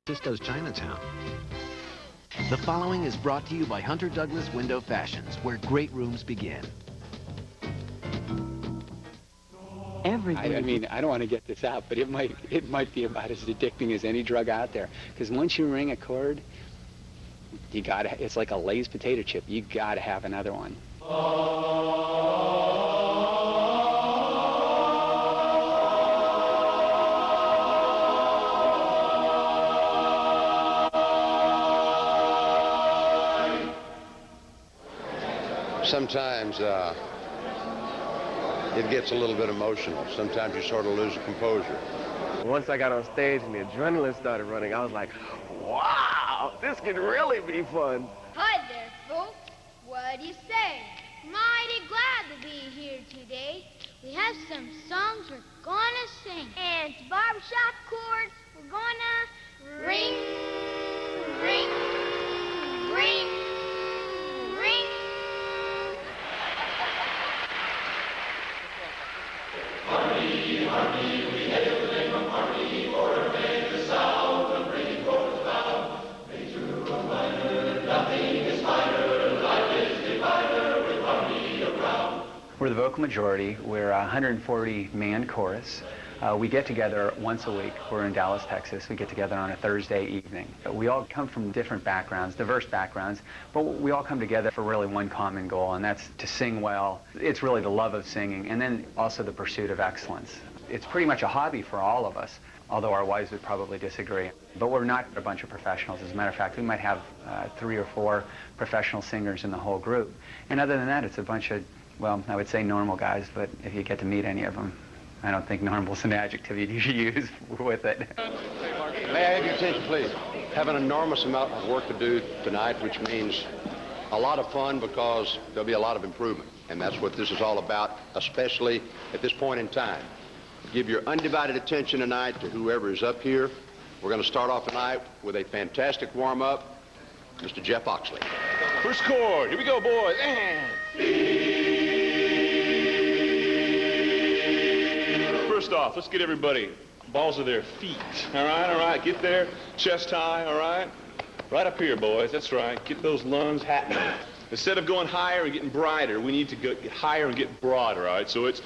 Cisco's Chinatown. The following is brought to you by Hunter Douglas Window Fashions, where great rooms begin. I mean, I don't want to get this out, but it might be about as addicting as any drug out there. Because once you ring a chord, it's like a Lay's potato chip. You gotta have another one. Sometimes it gets a little bit emotional. Sometimes you sort of lose composure. Once I got on stage and the adrenaline started running, I was like, wow, this could really be fun. Hi there, folks. What do you say? Mighty glad to be here today. We have some songs we're gonna sing. And to barbershop chords, we're gonna ring, ring, ring, ring. Harmony, harmony, we hail the name of harmony, for it made the sound of ringing chords loud. Major or minor, nothing is finer, life is diviner with harmony around. We're the vocal majority. We're a 140-man chorus. We get together once a week. We're in Dallas, Texas. We get together on a Thursday evening. We all come from different backgrounds, diverse backgrounds, but we all come together for really one common goal, and that's to sing well. It's really the love of singing, and then also the pursuit of excellence. It's pretty much a hobby for all of us, although our wives would probably disagree. But we're not a bunch of professionals. As a matter of fact, we might have 3 or 4 professional singers in the whole group. And other than that, it's a bunch of, well, I would say normal guys, but if you get to meet any of them, I don't think normal's an adjective you should use with it. May I have your attention, please? Have an enormous amount of work to do tonight, which means a lot of fun because there'll be a lot of improvement. And that's what this is all about, especially at this point in time. Give your undivided attention tonight to whoever is up here. We're going to start off tonight with a fantastic warm-up. Mr. Jeff Oxley. First chord. Here we go, boys. And... First off, let's get everybody balls of their feet. All right, get there, chest high, all right? Right up here, boys, that's right. Get those lungs happening. Instead of going higher and getting brighter, we need to get higher and get broader, all right? So it's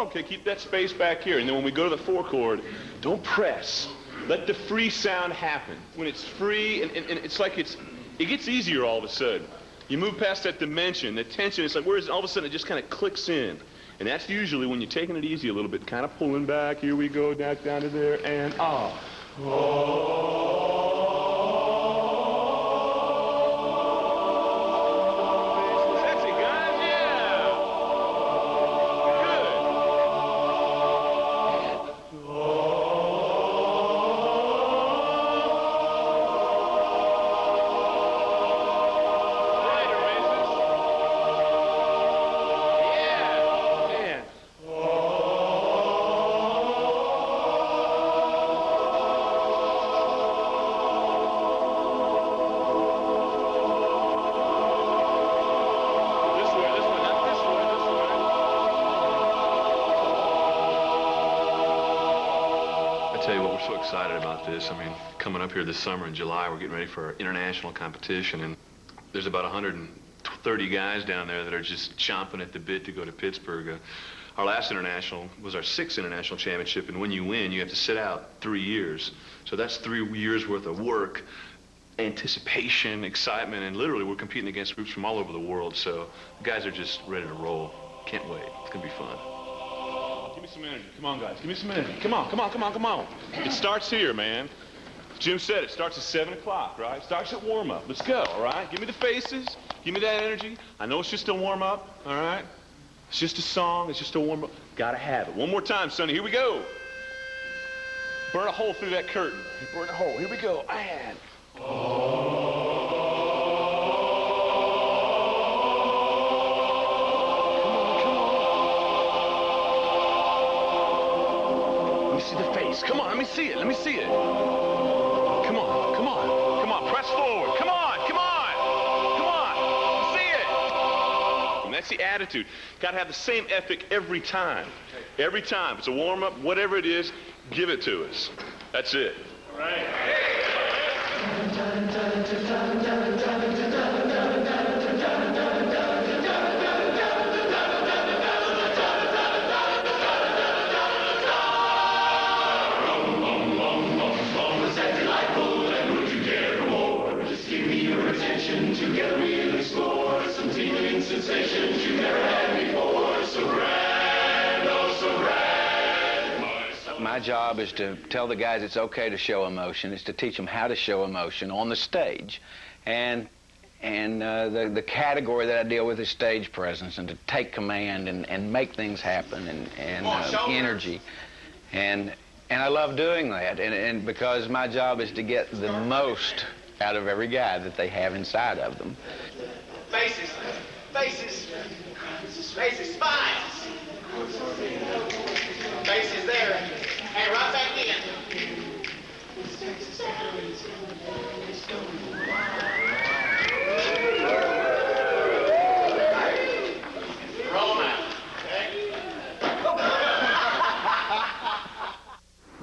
okay, keep that space back here. And then when we go to the 4 chord, don't press. Let the free sound happen. When it's free, and it's like it gets easier all of a sudden. You move past that dimension, the tension, it's like whereas all of a sudden it just kind of clicks in. And that's usually when you're taking it easy a little bit, kind of pulling back. Here we go, down to there, and Sexy, guys, yeah. Excited about this. I mean, coming up here this summer in July, we're getting ready for our international competition, and there's about 130 guys down there that are just chomping at the bit to go to Pittsburgh. Our last international was our 6th international championship, and when you win, you have to sit out 3 years. So that's 3 years worth of work, anticipation, excitement, and literally we're competing against groups from all over the world. So the guys are just ready to roll. Can't wait. It's gonna be fun. Give me some energy. Come on, guys. Give me some energy. Come on. It starts here, man. Jim said it starts at 7 o'clock, right? Starts at warm-up. Let's go, all right? Give me the faces. Give me that energy. I know it's just a warm-up, all right? It's just a song. It's just a warm-up. Gotta have it. One more time, Sonny. Here we go. Burn a hole through that curtain. Burn a hole. Here we go. And... Come on, let me see it. Come on, press forward. Come on. See it. From That's the attitude. Got to have the same ethic every time. Every time. If it's a warm-up, whatever it is, give it to us. That's it. All right. Together we'll explore some tingling sensations you never had before. So grand, oh so grand. My job is to tell the guys it's okay to show emotion. It's to teach them how to show emotion on the stage. And the category that I deal with is stage presence, and to take command and make things happen, and energy. And I love doing that, and because my job is to get the most out of every guy that they have inside of them. Faces, faces, faces, spines. Faces there, and right back in. Roll them out.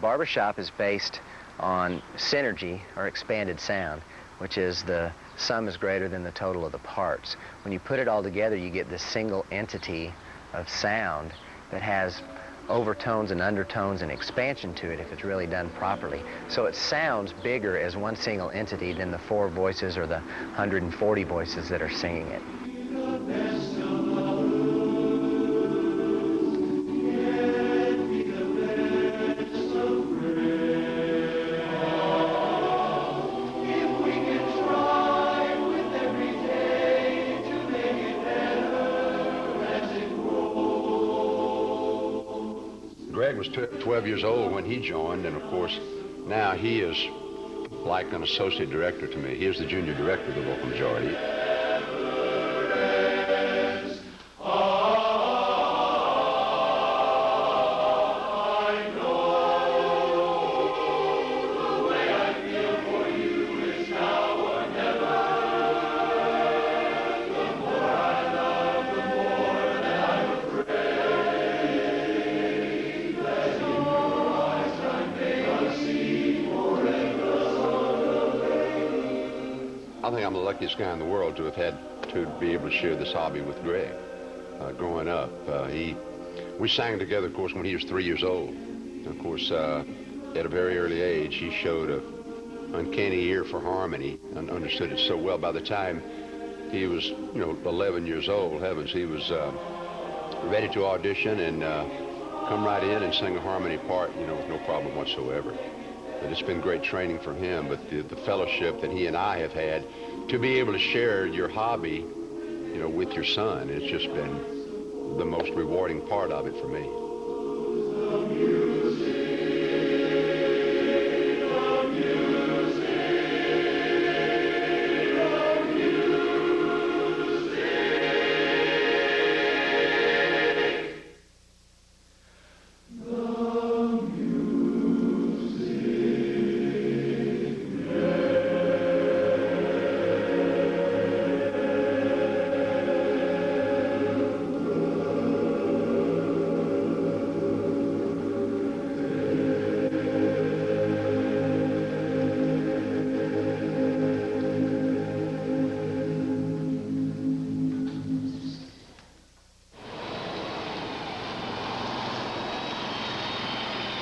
Barbershop is based on synergy, or expanded sound, which is the sum is greater than the total of the parts. When you put it all together, you get this single entity of sound that has overtones and undertones and expansion to it if it's really done properly. So it sounds bigger as one single entity than the 4 voices or the 140 voices that are singing it. Greg was 12 years old when he joined, and of course, now he is like an associate director to me. He is the junior director of the vocal majority. I think I'm the luckiest guy in the world to have had to be able to share this hobby with Greg. Growing up, we sang together, of course, when he was 3 years old. Of course, at a very early age, he showed an uncanny ear for harmony and understood it so well. By the time he was, 11 years old, heavens, he was ready to audition and come right in and sing a harmony part, with no problem whatsoever. And it's been great training for him, but the fellowship that he and I have had to be able to share your hobby, with your son, it's just been the most rewarding part of it for me.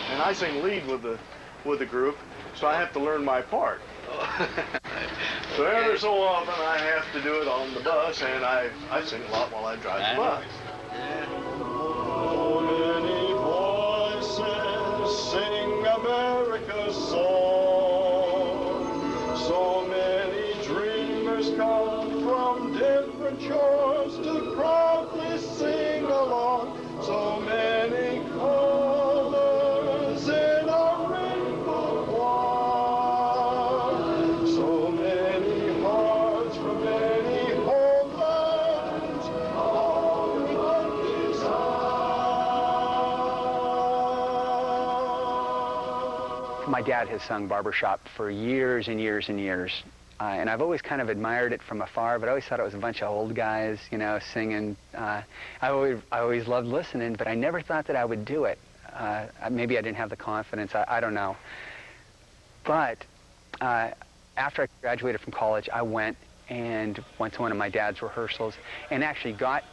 And I sing lead with the group, so I have to learn my part. So every so often I have to do it on the bus, and I sing a lot while I drive the bus. So many voices sing America's song. So many dreamers come from different shores to proudly sing along. So many colors in our rainbow wall. So many hearts from many homelands along one desire. My dad has sung barbershop for years and years and years. and I've always kind of admired it from afar, but I always thought it was a bunch of old guys, you know, singing. I always loved listening, but I never thought that I would do it. Maybe I didn't have the confidence. I don't know. But after I graduated from college, I went to one of my dad's rehearsals and actually got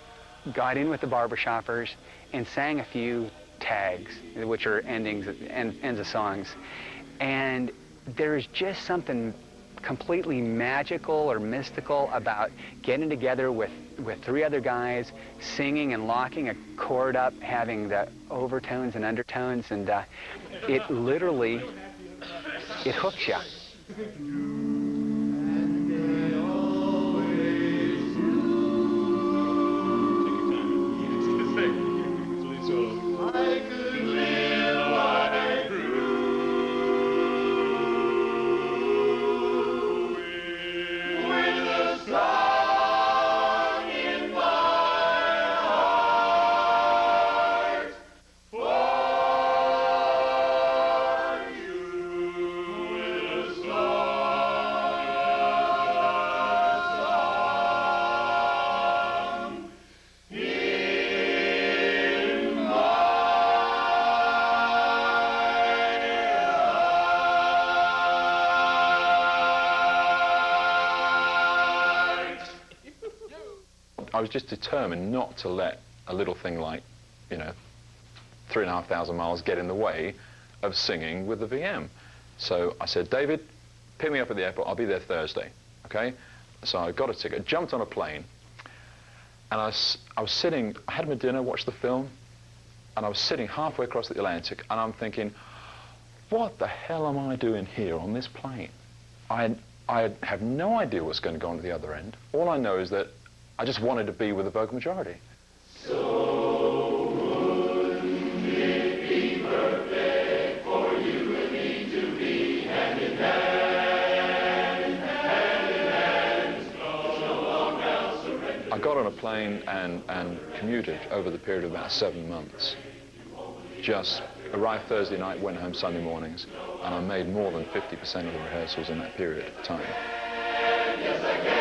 in with the barbershoppers and sang a few tags, which are ends of songs. And there's just something completely magical or mystical about getting together with 3 other guys, singing and locking a chord up, having the overtones and undertones, and it literally, it hooks you. I was just determined not to let a little thing like, 3,500 miles get in the way of singing with the VM. So I said, David, pick me up at the airport. I'll be there Thursday, okay? So I got a ticket, jumped on a plane, and I was sitting, I had my dinner, watched the film, and I was sitting halfway across the Atlantic, and I'm thinking, what the hell am I doing here on this plane? I have no idea what's going to go on at the other end. All I know is that I just wanted to be with the vocal majority. So wouldn't it be perfect for you and me to be hand in hand, no long now surrender. I got on a plane and commuted over the period of about 7 months. Just arrived Thursday night, went home Sunday mornings, and I made more than 50% of the rehearsals in that period of time. Yes, I can.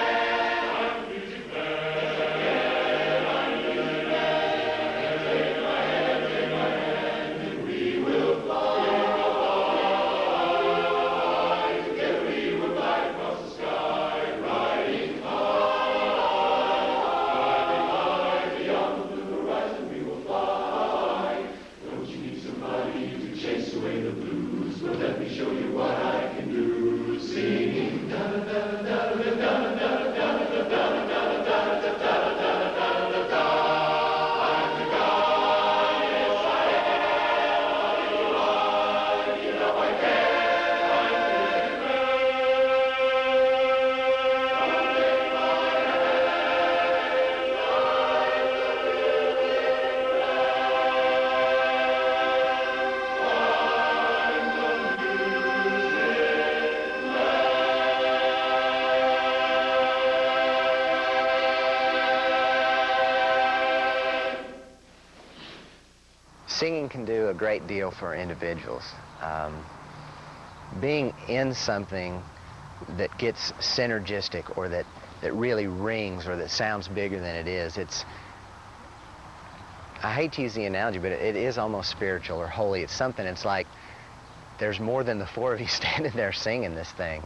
Singing can do a great deal for individuals. Being in something that gets synergistic or that really rings or that sounds bigger than it is, I hate to use the analogy, but it is almost spiritual or holy. It's something, it's like there's more than the 4 of you standing there singing this thing.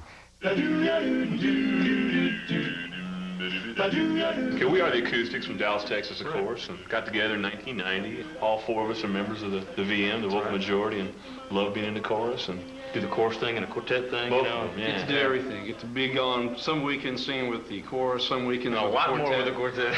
Okay, we are the Acoustics from Dallas, Texas, of course, and got together in 1990. All 4 of us are members of the VM, the vocal majority, and love being in the chorus and do the chorus thing and a quartet thing. Both, get to do everything. Get to be gone some weekends singing with the chorus, some weekends with the quartet. A lot more with the quartet.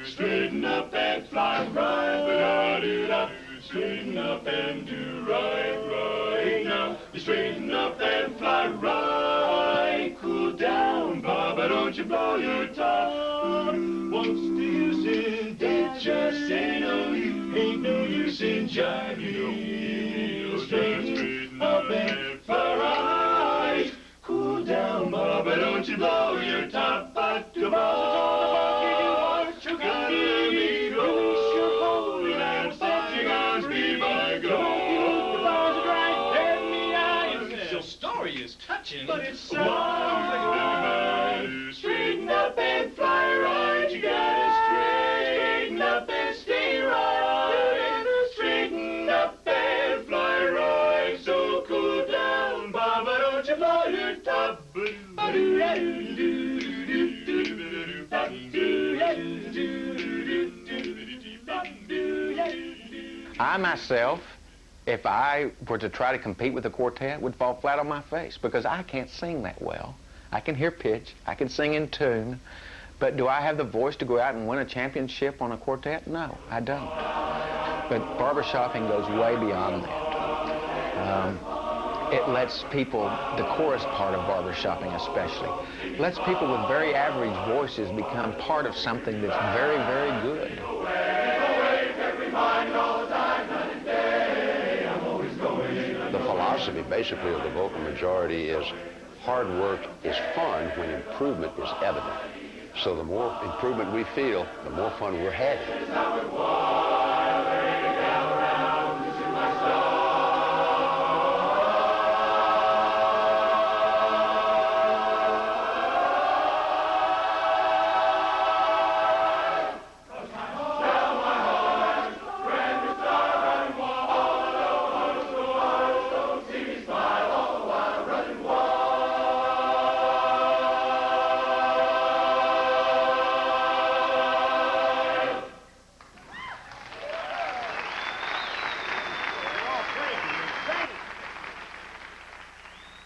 Straighten up and fly right. Straighten up and do right now. You straighten up and fly right. Cool down, Baba, don't you blow your top. Once to use it, it just ain't no use. Ain't no use in jiving. Straighten up and fly right. Cool down, Baba, don't you blow your top. But tomorrow, you gotta be release your hold and set your guns be by God. The bars are right, let me out, you watching. But it's summer. Straighten up and fly right. You gotta straighten up and stay right. Straighten up and fly right. So cool down, Baba, don't you fly your top. I myself, if I were to try to compete with a quartet, would fall flat on my face because I can't sing that well. I can hear pitch, I can sing in tune, but do I have the voice to go out and win a championship on a quartet? No, I don't. But barbershopping goes way beyond that. It lets people, the chorus part of barbershopping especially, lets people with very average voices become part of something that's very, very good. The philosophy basically of the vocal majority is hard work is fun when improvement is evident. So the more improvement we feel, the more fun we're having.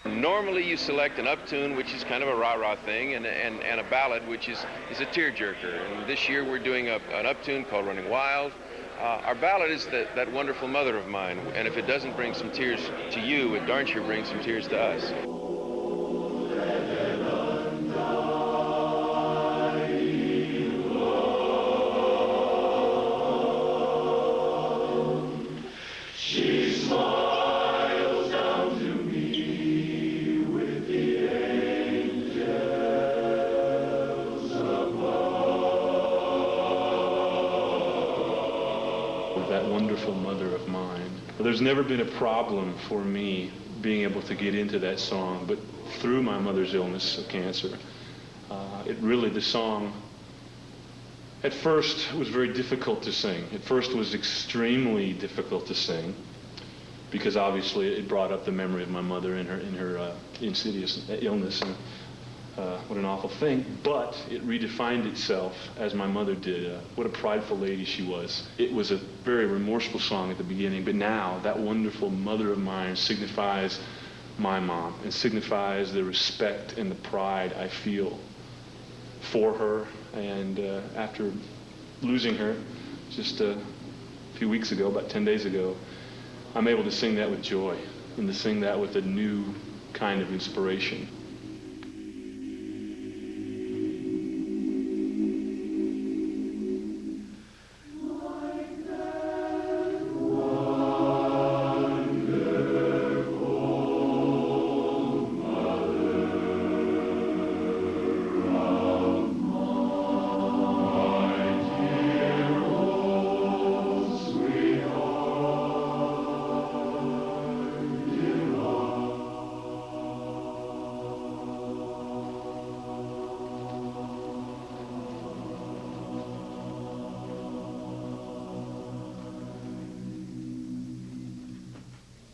Normally you select an uptune, which is kind of a rah-rah thing, and a ballad, which is a tearjerker. And this year we're doing an uptune called Running Wild. Our ballad is that wonderful mother of mine, and if it doesn't bring some tears to you, it darn sure brings some tears to us. Mother of mine. There's never been a problem for me being able to get into that song, but through my mother's illness of cancer, the song at first was very difficult to sing. At first was extremely difficult to sing because obviously it brought up the memory of my mother in her insidious illness. And, what an awful thing, but it redefined itself as my mother did. What a prideful lady she was. It was a very remorseful song at the beginning, but now that wonderful mother of mine signifies my mom and signifies the respect and the pride I feel for her. And after losing her just a few weeks ago, about 10 days ago, I'm able to sing that with joy and to sing that with a new kind of inspiration.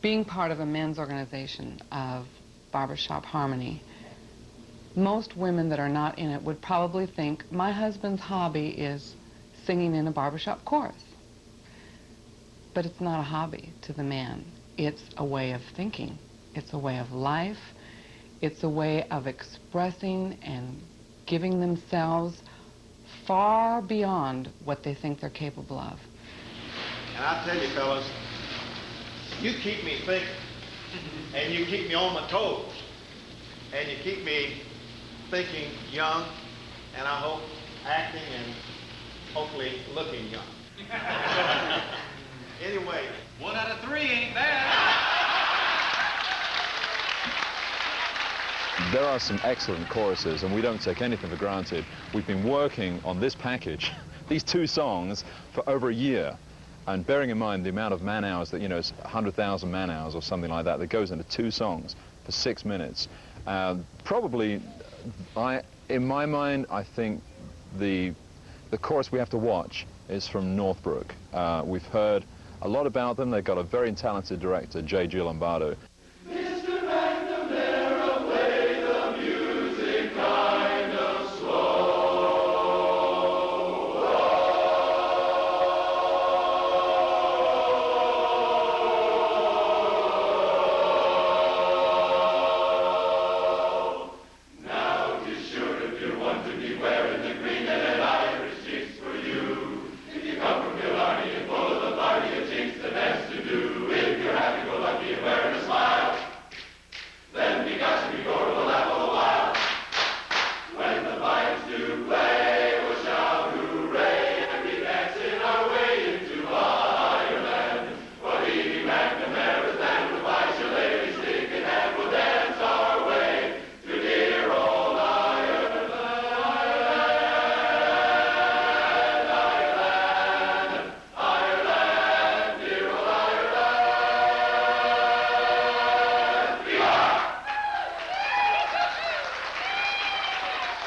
Being part of a men's organization of Barbershop Harmony, most women that are not in it would probably think my husband's hobby is singing in a barbershop chorus. But it's not a hobby to the man. It's a way of thinking. It's a way of life. It's a way of expressing and giving themselves far beyond what they think they're capable of. And I tell you, fellas, you keep me thinking, and you keep me on my toes, and you keep me thinking young, and I hope acting and hopefully looking young. Anyway, 1 out of 3 ain't bad. There are some excellent choruses, and we don't take anything for granted. We've been working on this package, these 2 songs, for over a year. And bearing in mind the amount of man-hours that, it's 100,000 man-hours or something like that goes into 2 songs for 6 minutes. Probably, in my mind, I think the chorus we have to watch is from Northbrook. We've heard a lot about them. They've got a very talented director, J.G. Lombardo.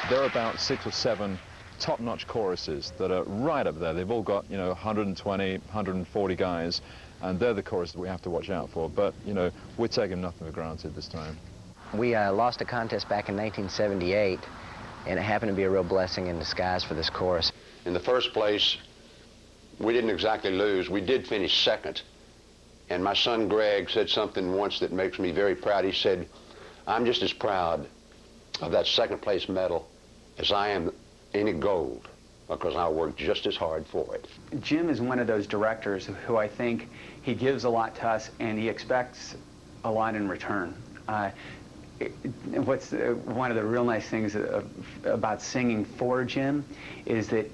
There are about 6 or 7 top-notch choruses that are right up there. They've all got, 120, 140 guys, and they're the choruses we have to watch out for. But, we're taking nothing for granted this time. We lost a contest back in 1978, and it happened to be a real blessing in disguise for this chorus. In the first place, we didn't exactly lose. We did finish second. And my son Greg said something once that makes me very proud. He said, "I'm just as proud of that second place medal as I am any gold, because I worked just as hard for it." Jim is one of those directors who I think he gives a lot to us and he expects a lot in return. What's one of the real nice things about singing for Jim is that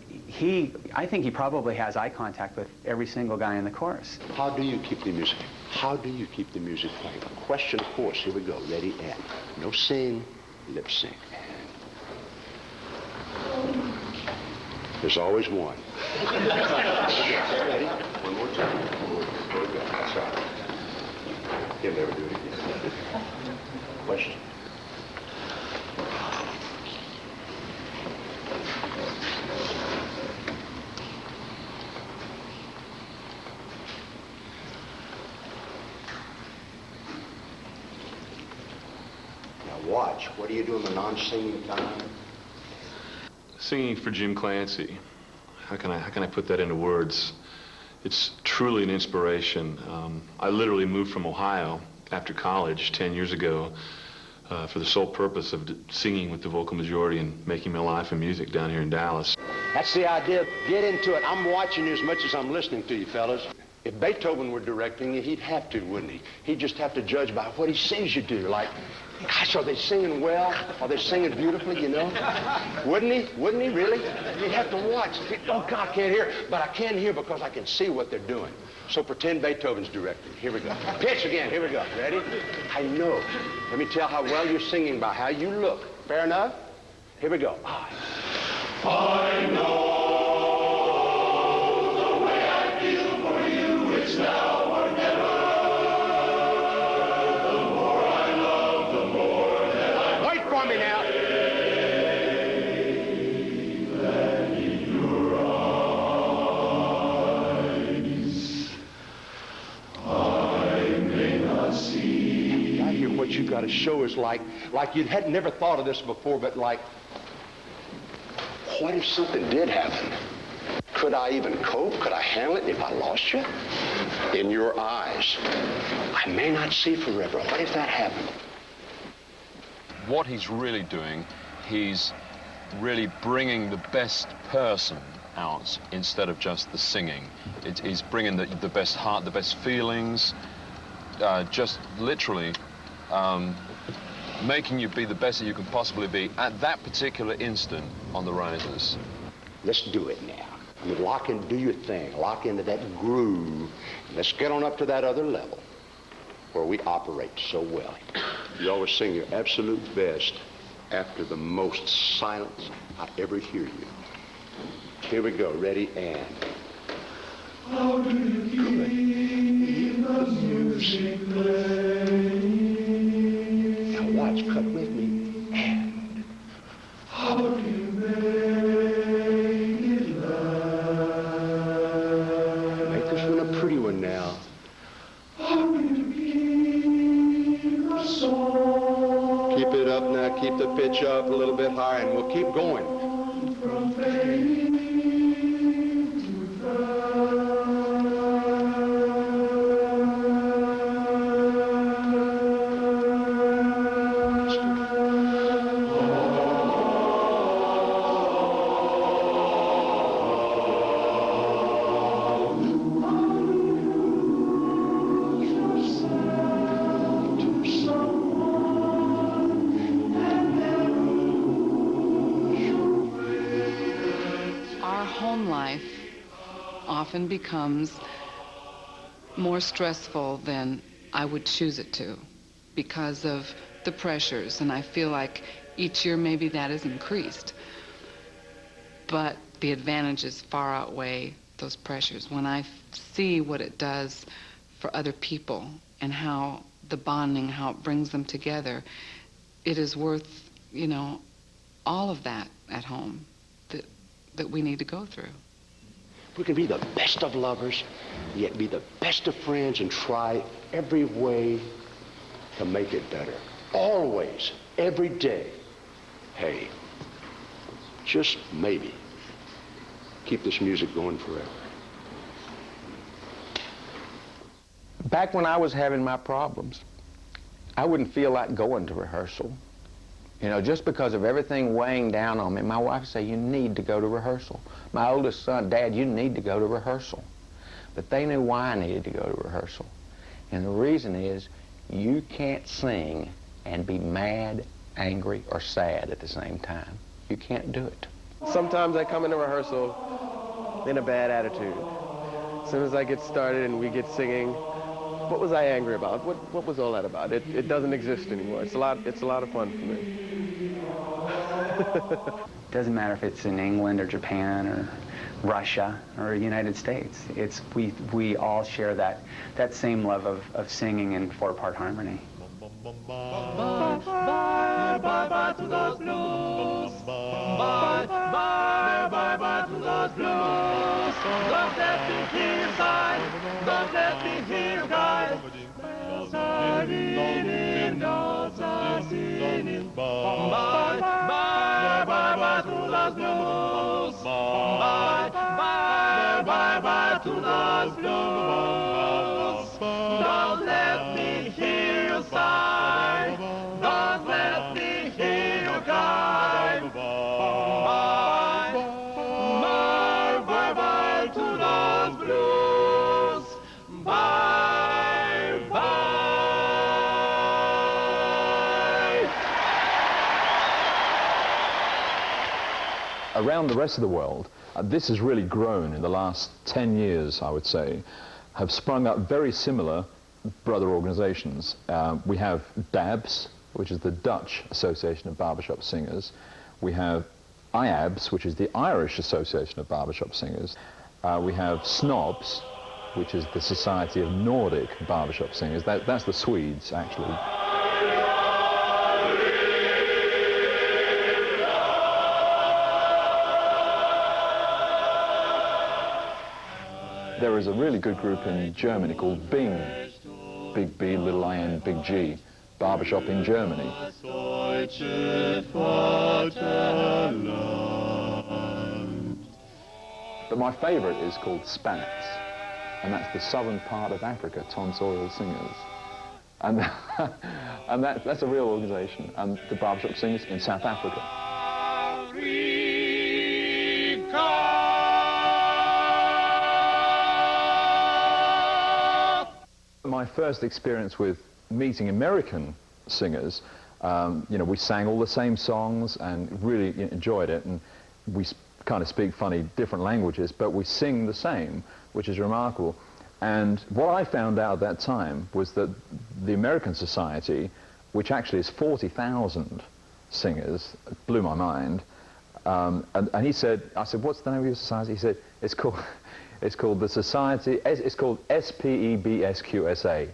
I think he probably has eye contact with every single guy in the chorus. How do you keep the music? How do you keep the music playing? Question, of course. Here we go. Ready, and no sing, lip sync. There's always one. Ready? One more time. There we go. That's right. He'll never do it again. Question. Now watch. What do you do in the non-singing time? Singing for Jim Clancy. How can I put that into words? It's truly an inspiration. I literally moved from Ohio after college 10 years ago for the sole purpose of singing with the vocal majority and making my life in music down here in Dallas. That's the idea. Get into it. I'm watching you as much as I'm listening to you, fellas. If Beethoven were directing you, he'd have to, wouldn't he? He'd just have to judge by what he sees you do. Like, gosh, are they singing well? Are they singing beautifully, Wouldn't he? Wouldn't he, really? You'd have to watch. Oh, God, I can't hear. But I can hear because I can see what they're doing. So pretend Beethoven's directing. Here we go. Pitch again. Here we go. Ready? I know. Let me tell how well you're singing by how you look. Fair enough? Here we go. I know the way I feel for you. It's now or never. The more I love, the more that I... Wait for me now. That in your eyes I may not see. I hear what you got to show is like you had never thought of this before, but like, what if something did happen? Could I even cope? Could I handle it if I lost you? In your eyes, I may not see forever. What if that happened? What he's really doing, he's really bringing the best person out instead of just the singing. He's bringing the best heart, the best feelings, just literally making you be the best that you can possibly be at that particular instant on the risers. Let's do it now. I mean, lock in, do your thing. Lock into that groove. Let's get on up to that other level where we operate so well. You always sing your absolute best after the most silence I ever hear you. Here we go. Ready, and... How do you keep the music playing? Now watch, cut with me. Make this one a pretty one now. Keep it up now, keep the pitch up a little bit higher, and we'll keep going. Often becomes more stressful than I would choose it to because of the pressures, and I feel like each year maybe that is increased. But the advantages far outweigh those pressures. When I see what it does for other people and how the bonding, how it brings them together, it is worth, you know, all of that at home that we need to go through. We can be the best of lovers, yet be the best of friends and try every way to make it better. Always, every day. Hey, just maybe keep this music going forever. Back when I was having my problems, I wouldn't feel like going to rehearsal. You know, just because of everything weighing down on me, my wife would say, you need to go to rehearsal. My oldest son, Dad, you need to go to rehearsal. But they knew why I needed to go to rehearsal. And the reason is, you can't sing and be mad, angry, or sad at the same time. You can't do it. Sometimes I come into rehearsal in a bad attitude. As soon as I get started and we get singing, what was I angry about? What was all that about? It doesn't exist anymore. It's a lot of fun for me. Doesn't matter if it's in England or Japan or Russia or the United States. It's we all share that same love of singing in four-part harmony. Bye, bye, bye, bye to those blues. Bye, bye, bye, bye to those blues. Don't let me hear you sigh. Don't let me hear you cry. Bells are ringing, bells are singing. Bye, bye, bye, bye to those blues. Bye, bye, bye, bye to those blues. Don't let me hear you sigh. Don't let me hear you cry. Bye, bye, bye, bye to those blues. Bye, bye. Around the rest of the world, this has really grown in the last 10 years, I would say, have sprung up very similar brother organizations. We have DABS, which is the Dutch Association of Barbershop Singers. We have IABS, which is the Irish Association of Barbershop Singers. We have SNOBS, which is the Society of Nordic Barbershop Singers. That's the Swedes, actually. There is a really good group in Germany called Bing, Big B, little I-N, Big G, Barbershop in Germany. But my favorite is called Spats, and that's the southern part of Africa, Tonsorial Singers. And, that's a real organization, and the Barbershop Singers in South Africa. My first experience with meeting American singers, you know, we sang all the same songs and really enjoyed it, and we kind of speak funny different languages, but we sing the same, which is remarkable. And what I found out at that time was that the American Society, which actually is 40,000 singers, blew my mind. And he said, I said, what's the name of your society? He said, it's called the Society, it's called SPEBSQSA,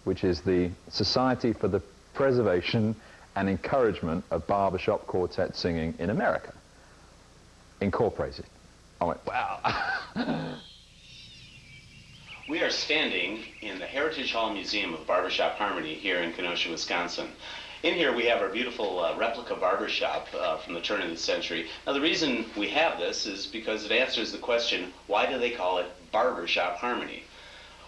which is the Society for the Preservation and encouragement of barbershop quartet singing in America. Incorporated. I went, wow. We are standing in the Heritage Hall Museum of Barbershop Harmony here in Kenosha, Wisconsin. In here we have our beautiful replica barbershop from the turn of the century. Now the reason we have this is because it answers the question, why do they call it barbershop harmony?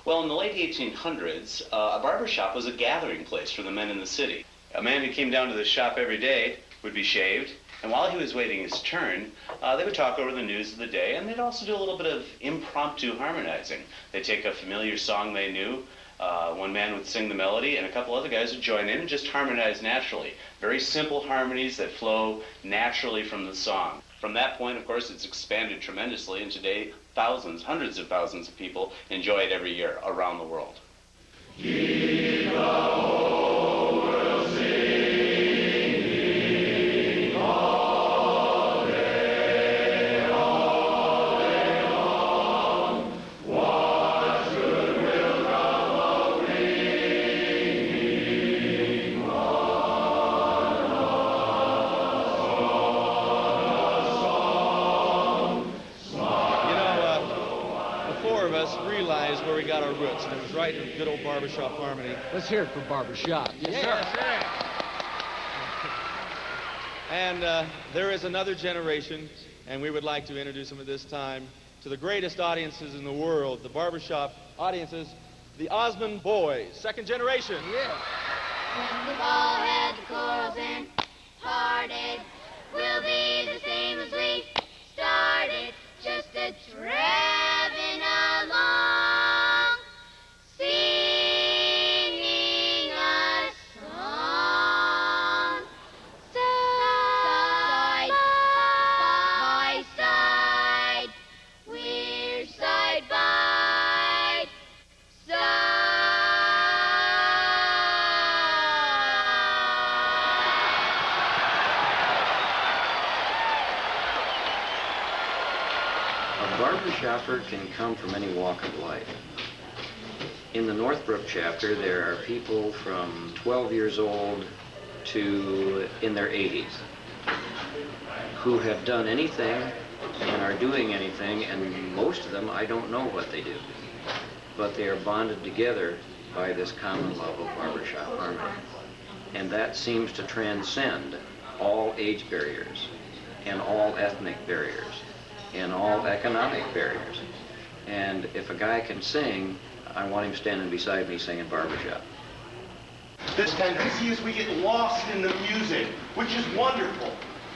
Well, in the late 1800s, a barbershop was a gathering place for the men in the city. A man who came down to the shop every day would be shaved, and while he was waiting his turn, they would talk over the news of the day, and they'd also do a little bit of impromptu harmonizing. They'd take a familiar song they knew, one man would sing the melody, and a couple other guys would join in and just harmonize naturally. Very simple harmonies that flow naturally from the song. From that point, of course, it's expanded tremendously, and today thousands, hundreds of thousands of people enjoy it every year around the world. Realized where we got our roots, and it was right in good old barbershop harmony. Let's hear it for barbershop. Yes, sir. And there is another generation, and we would like to introduce them at this time to the greatest audiences in the world, the barbershop audiences, the Osmond Boys, second generation. Yeah. When we've all had the corals and parted, we'll be the same as we started, just a traveling along, singing a song, side by side, we're side by side. A barbershopper can come from any walk of life. In the Northbrook chapter, there are people from 12 years old to in their 80s who have done anything and are doing anything, and most of them, I don't know what they do. But they are bonded together by this common love of barbershop harmony. And that seems to transcend all age barriers and all ethnic barriers and all economic barriers. And if a guy can sing, I want him standing beside me singing barbershop. This tendency is we get lost in the music, which is wonderful.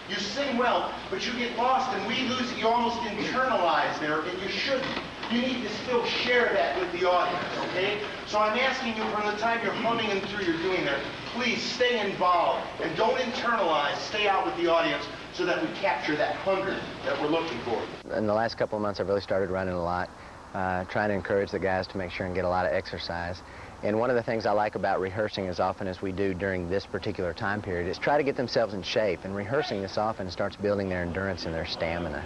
You sing well, but you get lost and we lose it. You almost internalize there, and you shouldn't. You need to still share that with the audience, okay? So I'm asking you, from the time you're humming and through you're doing there, please stay involved and don't internalize. Stay out with the audience so that we capture that hunger that we're looking for. In the last couple of months, I've really started running a lot, trying to encourage the guys to make sure and get a lot of exercise. And one of the things I like about rehearsing as often as we do during this particular time period is try to get themselves in shape. And rehearsing this often starts building their endurance and their stamina.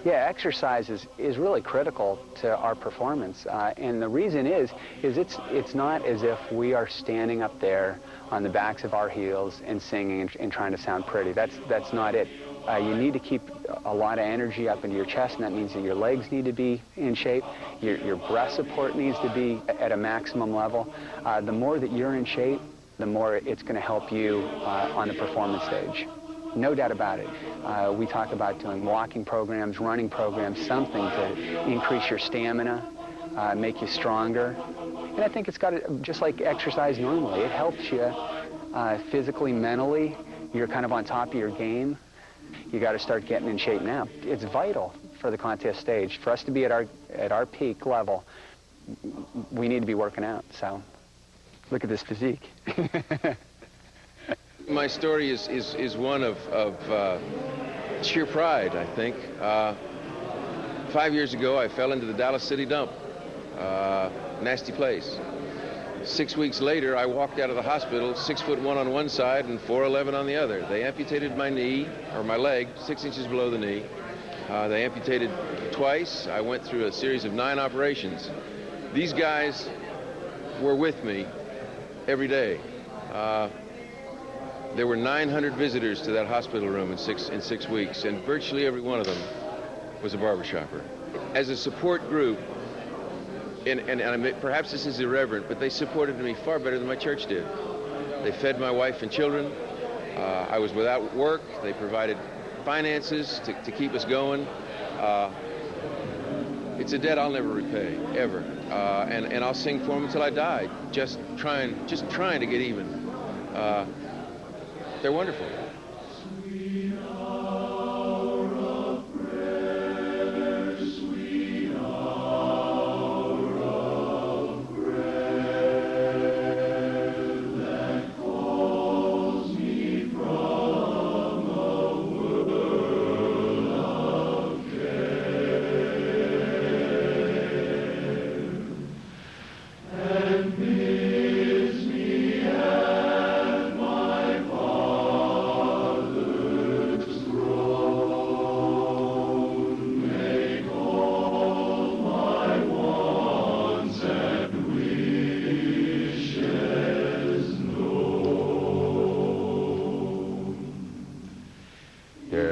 Yeah, exercise is really critical to our performance, and the reason is it's not as if we are standing up there on the backs of our heels and singing and trying to sound pretty. That's not it. You need to keep a lot of energy up into your chest, and that means that your legs need to be in shape. Your breath support needs to be at a maximum level. The more that you're in shape, the more it's going to help you on the performance stage. No doubt about it. We talk about doing walking programs, running programs, something to increase your stamina, make you stronger. And I think it's got to, just like exercise normally, it helps you physically, mentally. You're kind of on top of your game. You got to start getting in shape now. It's vital for the contest stage. For us to be at our peak level, we need to be working out. So look at this physique. My story is one of sheer pride, I think. 5 years ago, I fell into the Dallas City dump. Nasty place. 6 weeks later, I walked out of the hospital 6'1" on one side and 4'11" on the other. They amputated my knee, or my leg, 6 inches below the knee. They amputated twice. I went through a series of 9 operations. These guys were with me every day. There were 900 visitors to that hospital room in six weeks, and virtually every one of them was a barbershopper. As a support group, and perhaps this is irreverent, but they supported me far better than my church did. They fed my wife and children. I was without work. They provided finances to keep us going. It's a debt I'll never repay, ever. And I'll sing for them until I die, just trying to get even. They're wonderful.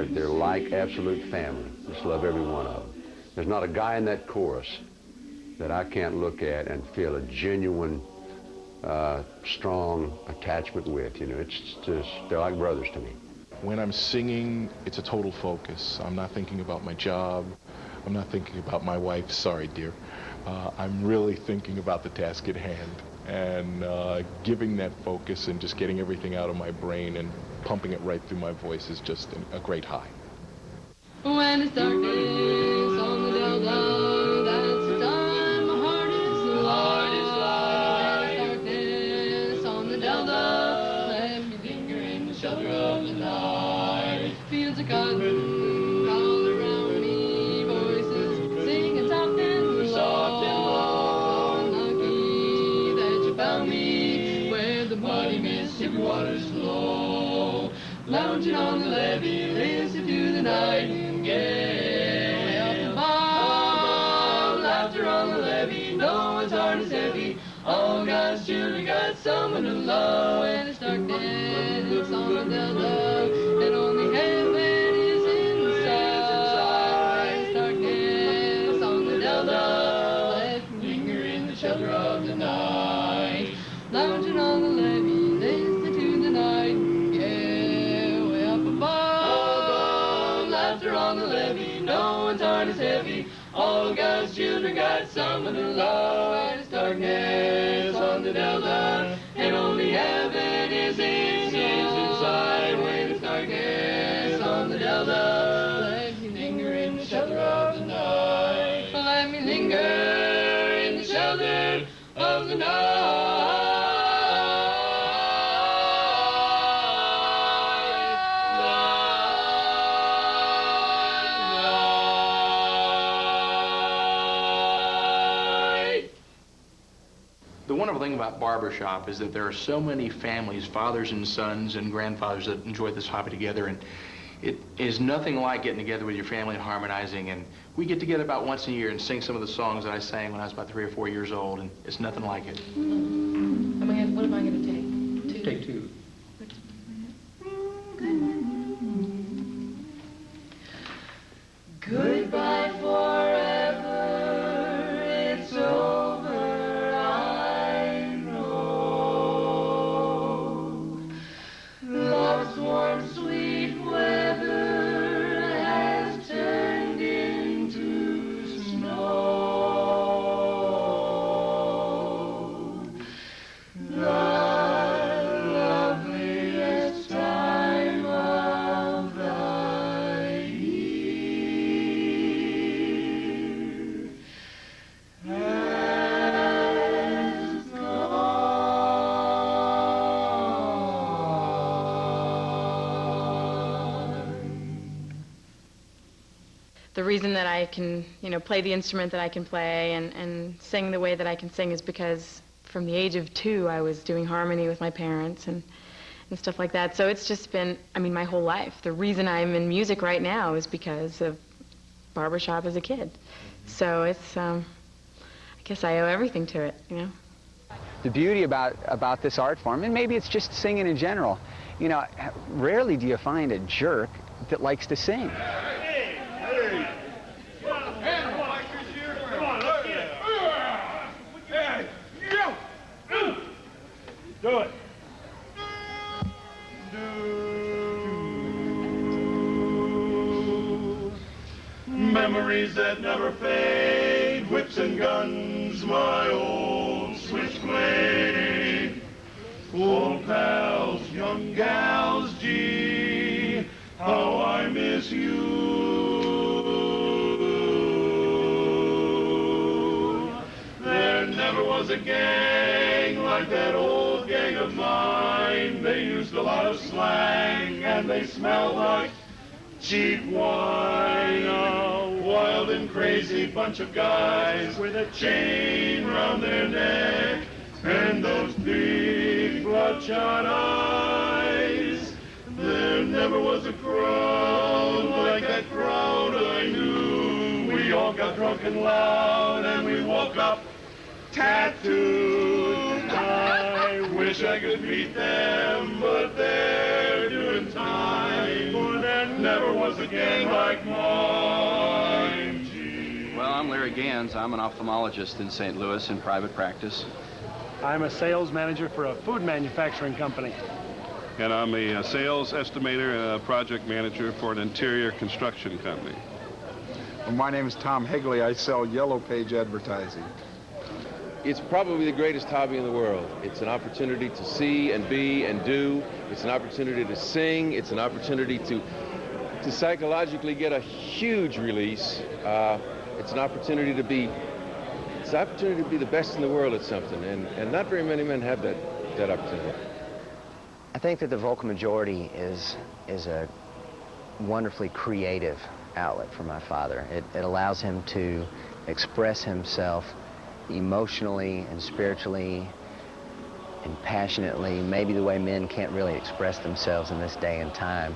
They're like absolute family. Just love every one of them. There's not a guy in that chorus that I can't look at and feel a genuine, strong attachment with. You know, it's just, they're like brothers to me. When I'm singing, it's a total focus. I'm not thinking about my job. I'm not thinking about my wife. Sorry, dear. I'm really thinking about the task at hand and giving that focus and just getting everything out of my brain and pumping it right through my voice is just a great high. When it's darkness on the Delta, that's the time my heart is light. Darkness on the Delta, let me linger in the shelter of the night. Fields of cotton all around me, voices singing soft and low. Unlucky that you found me where the muddy Mississippi waters flow. Lounging on the levee, listen to the nightingale. Above, laughter on the levee, no one's heart is heavy. All God's children got someone to love. When it's darkness on the Delta, and only heaven is inside. It's darkness on the Delta, let me linger in the shelter of the night. Lounging on the levee, listen to the nightingale. On the levee, no one's heart is heavy. All God's children got someone to love. And it's darkness on the Delta, and only heaven is inside. When it's darkness on the Delta, let me linger in the shelter of the night. Let me linger in the shelter of the night. The wonderful thing about barbershop is that there are so many families, fathers and sons and grandfathers that enjoy this hobby together, and it is nothing like getting together with your family and harmonizing. And we get together about once a year and sing some of the songs that I sang when I was about 3 or 4 years old, and it's nothing like it. What am I going to take? Two? Take two. Goodbye forever, it's over, I know. Love's warm, sweet weather has turned into snow. The loveliest time of the The reason that I can, play the instrument that I can play and sing the way that I can sing is because from the age of 2, I was doing harmony with my parents and stuff like that. So it's just been, my whole life. The reason I'm in music right now is because of barbershop as a kid. So it's, I guess I owe everything to it, The beauty about this art form, and maybe it's just singing in general, You know, rarely do you find a jerk that likes to sing. Do it. Memories that never fade, whips and guns, my old switchblade. Old pals, young gals, gee, how I miss you. There never was a gang like that old gang of mine. They used a lot of slang and they smelled like cheap wine. A wild and crazy bunch of guys with a chain round their neck and those big bloodshot eyes. There never was a crowd like that crowd I knew. We all got drunk and loud and we woke up tattooed. I wish I could beat them, but they're doing time. For there never was a gang like mine. Well, I'm Larry Gans. I'm an ophthalmologist in St. Louis in private practice. I'm a sales manager for a food manufacturing company. And I'm a sales estimator and a project manager for an interior construction company. Well, my name is Tom Higley. I sell Yellow Page advertising. It's probably the greatest hobby in the world. It's an opportunity to see and be and do. It's an opportunity to sing. It's an opportunity to psychologically get a huge release. It's an opportunity to be the best in the world at something, and not very many men have that opportunity. I think that the vocal majority is a wonderfully creative outlet for my father. It allows him to express himself emotionally and spiritually and passionately, maybe the way men can't really express themselves in this day and time.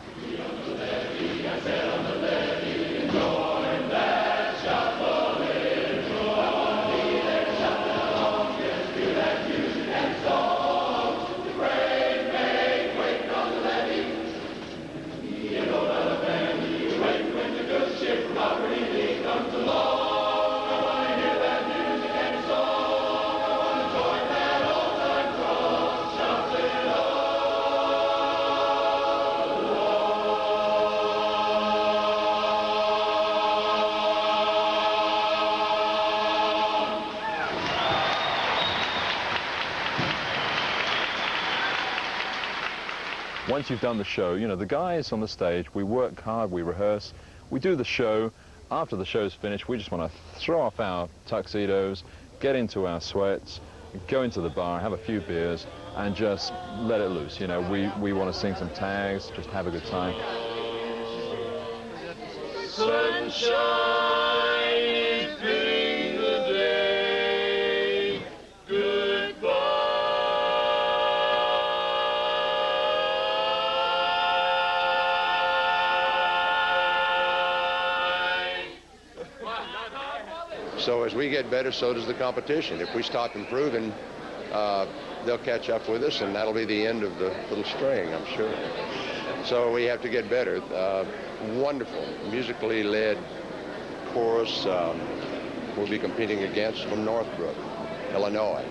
Once you've done the show, you know, the guys on the stage, we work hard, we rehearse, we do the show. After the show's finished, we just want to throw off our tuxedos, get into our sweats, go into the bar, have a few beers, and just let it loose. You know, we want to sing some tags, just have a good time. Sunshine is bringing the day. Goodbye. So as we get better, so does the competition. If we stop improving, they'll catch up with us, and that'll be the end of the little string, I'm sure. So we have to get better. Wonderful, musically led chorus we'll be competing against from Northbrook, Illinois,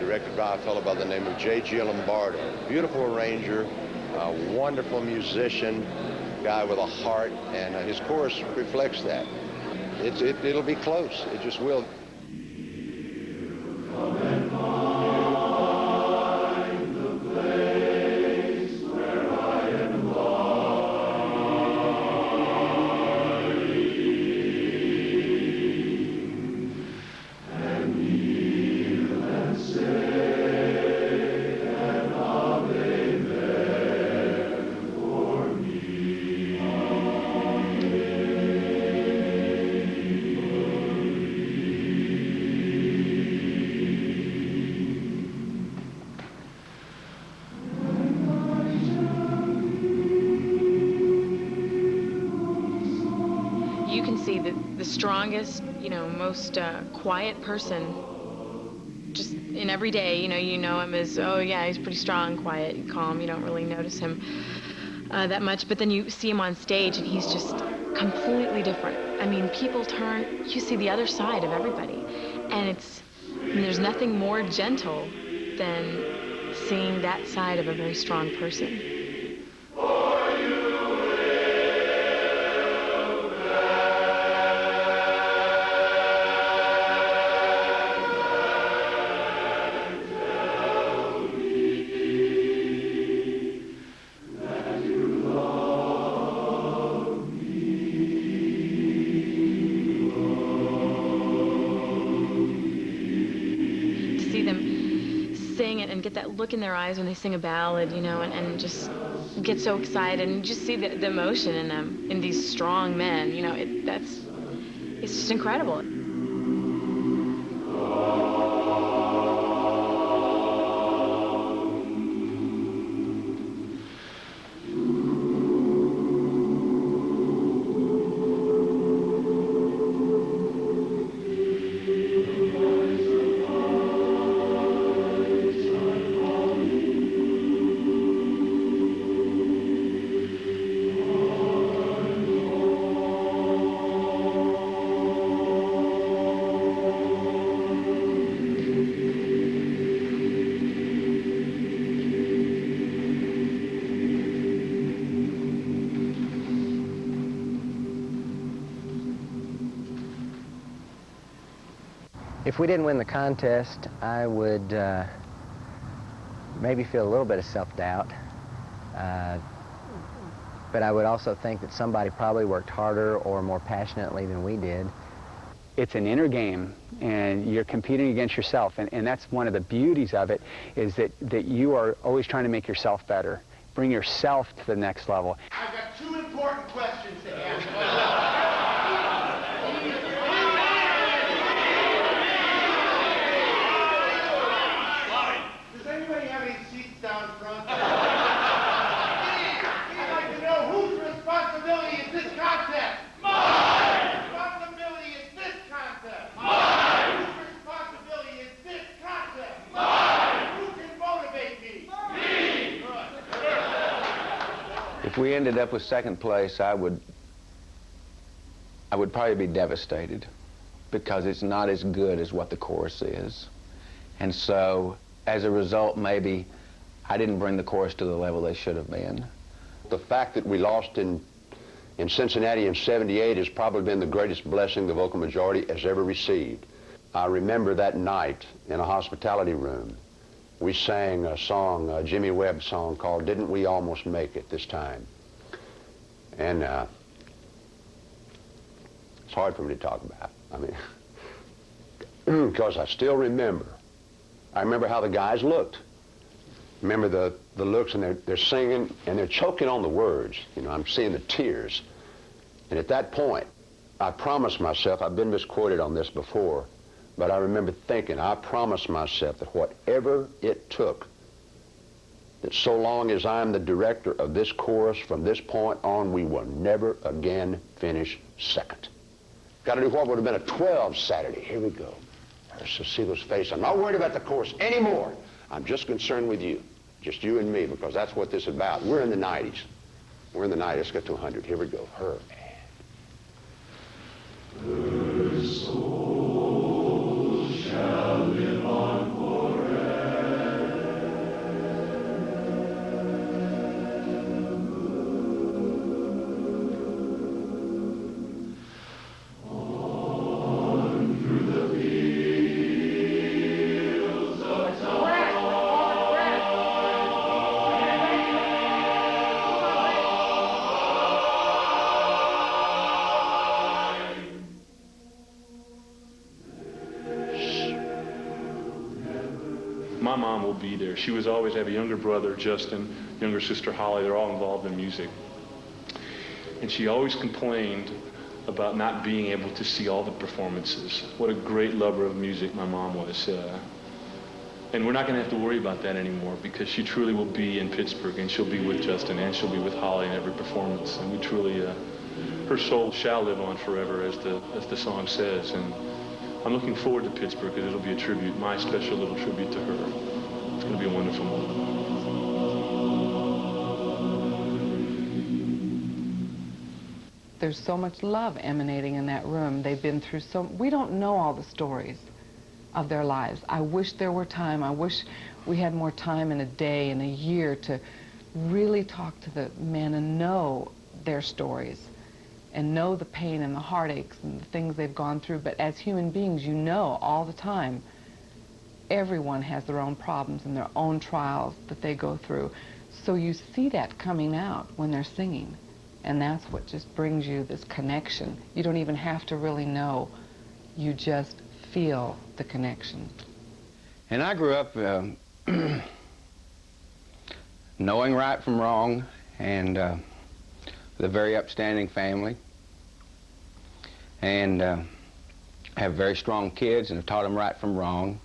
directed by a fellow by the name of J.G. Lombardo. Beautiful arranger, wonderful musician, guy with a heart, and his chorus reflects that. It'll be close. It just will. The strongest, you know, most quiet person just in every day, you know him as, oh yeah, he's pretty strong, quiet, calm. You don't really notice him that much. But then you see him on stage, and he's just completely different. I mean, people turn, you see the other side of everybody. And there's nothing more gentle than seeing that side of a very strong person. And get that look in their eyes when they sing a ballad, and just get so excited, and just see the emotion in them, in these strong men, it's just incredible. If we didn't win the contest, I would maybe feel a little bit of self-doubt. But I would also think that somebody probably worked harder or more passionately than we did. It's an inner game, and you're competing against yourself. And that's one of the beauties of it, is that you are always trying to make yourself better. Bring yourself to the next level. I've got two important questions to ask. If we ended up with second place, I would probably be devastated, because it's not as good as what the chorus is. And so, as a result, maybe I didn't bring the chorus to the level they should have been. The fact that we lost in Cincinnati in '78 has probably been the greatest blessing the vocal majority has ever received. I remember that night in a hospitality room, we sang a song, a Jimmy Webb song called "Didn't We Almost Make It This Time?" And it's hard for me to talk about. I mean, because I still remember. I remember how the guys looked. Remember the looks, and they're singing, and they're choking on the words. I'm seeing the tears. And at that point, I promised myself, I've been misquoted on this before, but I remember thinking, I promised myself that whatever it took, that so long as I'm the director of this chorus, from this point on, we will never again finish second. Got to do what would have been a 12 Saturday. Here we go. There's Cecila's face. I'm not worried about the chorus anymore. I'm just concerned with you, just you and me, because that's what this is about. We're in the 90s. We're in the 90s. Let's get to 100. Here we go. Her Her soul shall live on My mom will be there. She was always have a younger brother, Justin, younger sister, Holly. They're all involved in music. And she always complained about not being able to see all the performances. What a great lover of music my mom was. And we're not going to have to worry about that anymore, because she truly will be in Pittsburgh, and she'll be with Justin, and she'll be with Holly in every performance. And we truly, her soul shall live on forever, as the song says. And I'm looking forward to Pittsburgh because it'll be a tribute, my special little tribute to her. It's going to be a wonderful moment. There's so much love emanating in that room. They've been through we don't know all the stories of their lives. I wish there were time. I wish we had more time in a day, in a year, to really talk to the men and know their stories and know the pain and the heartaches and the things they've gone through. But as human beings, you know all the time, everyone has their own problems and their own trials that they go through. So you see that coming out when they're singing. And that's what just brings you this connection. You don't even have to really know. You just feel the connection. And I grew up knowing right from wrong, and with a very upstanding family, and have very strong kids and have taught them right from wrong.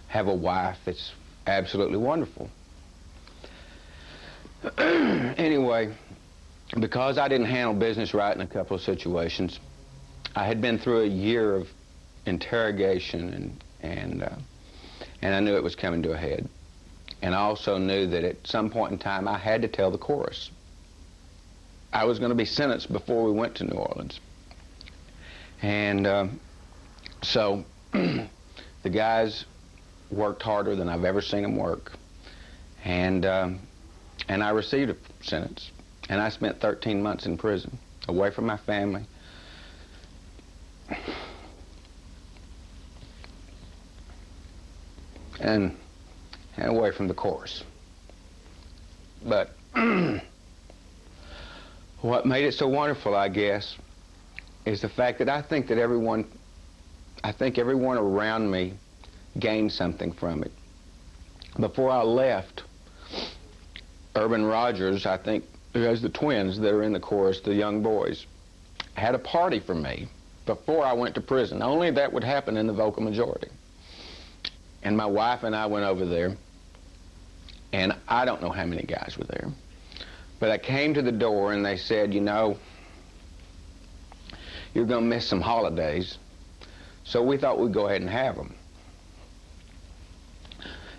Have a wife that's absolutely wonderful. Anyway, because I didn't handle business right in a couple of situations, I had been through a year of interrogation, and I knew it was coming to a head. And I also knew that at some point in time I had to tell the chorus. I was going to be sentenced before we went to New Orleans. And so the guys worked harder than I've ever seen them work. And I received a sentence. And I spent 13 months in prison, away from my family. And away from the chorus. But what made it so wonderful, I guess, is the fact that I think everyone around me gained something from it. Before I left, Urban Rogers, I think, who has the twins that are in the chorus, the young boys, had a party for me before I went to prison. Only that would happen in the vocal majority. And my wife and I went over there, and I don't know how many guys were there. But I came to the door and they said, you know, you're going to miss some holidays. So we thought we'd go ahead and have them.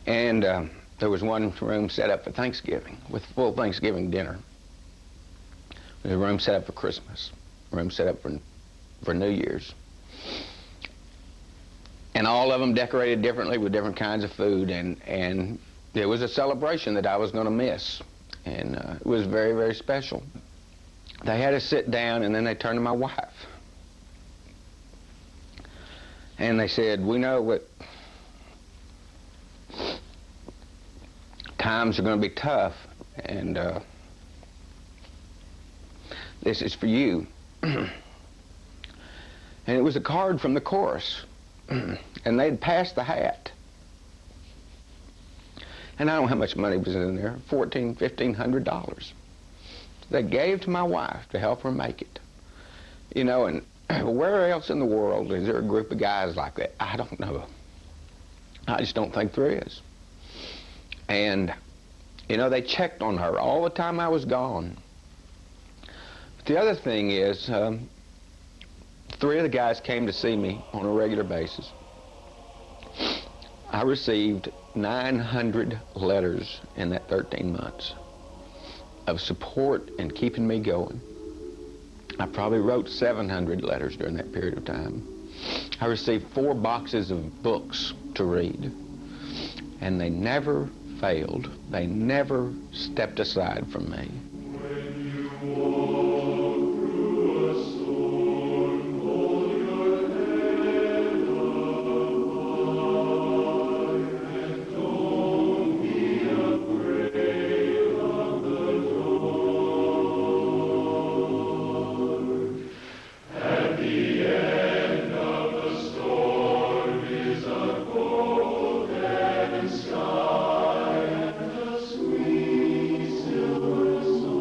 And there was one room set up for Thanksgiving, with full Thanksgiving dinner. There was a room set up for Christmas, a room set up for New Year's. And all of them decorated differently with different kinds of food, and it was a celebration that I was going to miss. And it was very, very special. They had us sit down, and then they turned to my wife. And they said, we know what times are going to be tough, and this is for you. And it was a card from the chorus, and they'd passed the hat. And I don't know how much money was in there, $1,400, $1,500. They gave to my wife to help her make it. You know, and where else in the world is there a group of guys like that? I don't know. I just don't think there is. And, you know, they checked on her all the time I was gone. But the other thing is, 3 of the guys came to see me on a regular basis. I received 900 letters in that 13 months of support and keeping me going. I probably wrote 700 letters during that period of time. I received 4 boxes of books to read, and they never failed. They never stepped aside from me. Sky and a sweet silver song.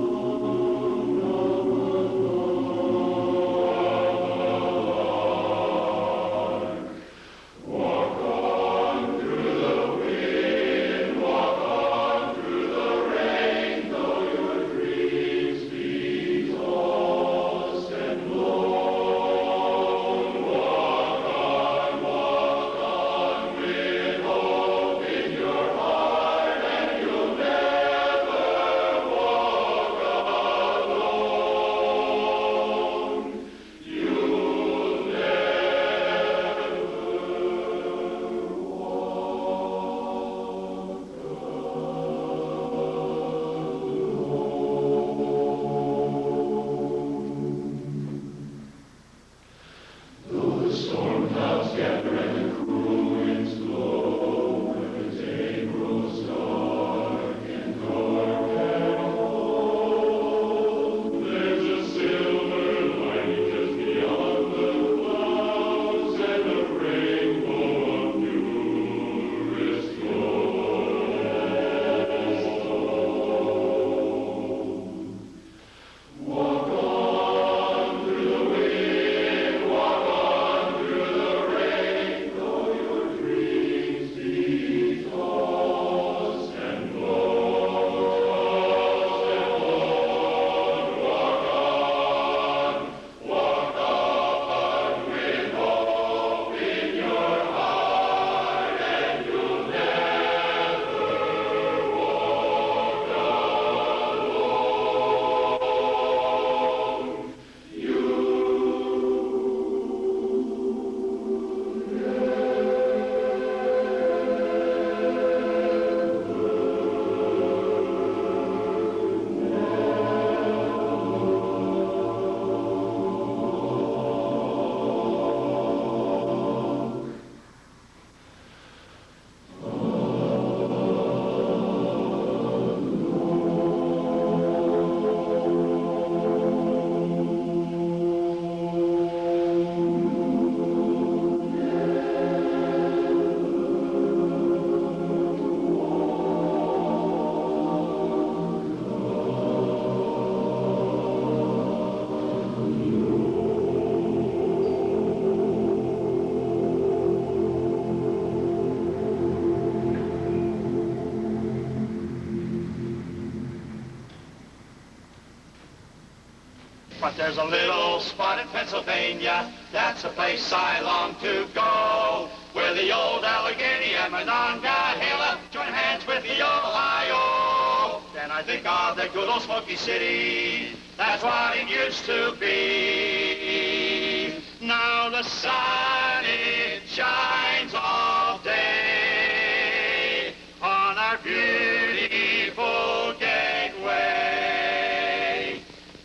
But there's a little spot in Pennsylvania, that's a place I long to go, where the old Allegheny and Monongahela join hands with the Ohio. Then I think of the good old Smoky City, that's what it used to be. Now the sun, it shines all day on our beautiful gateway.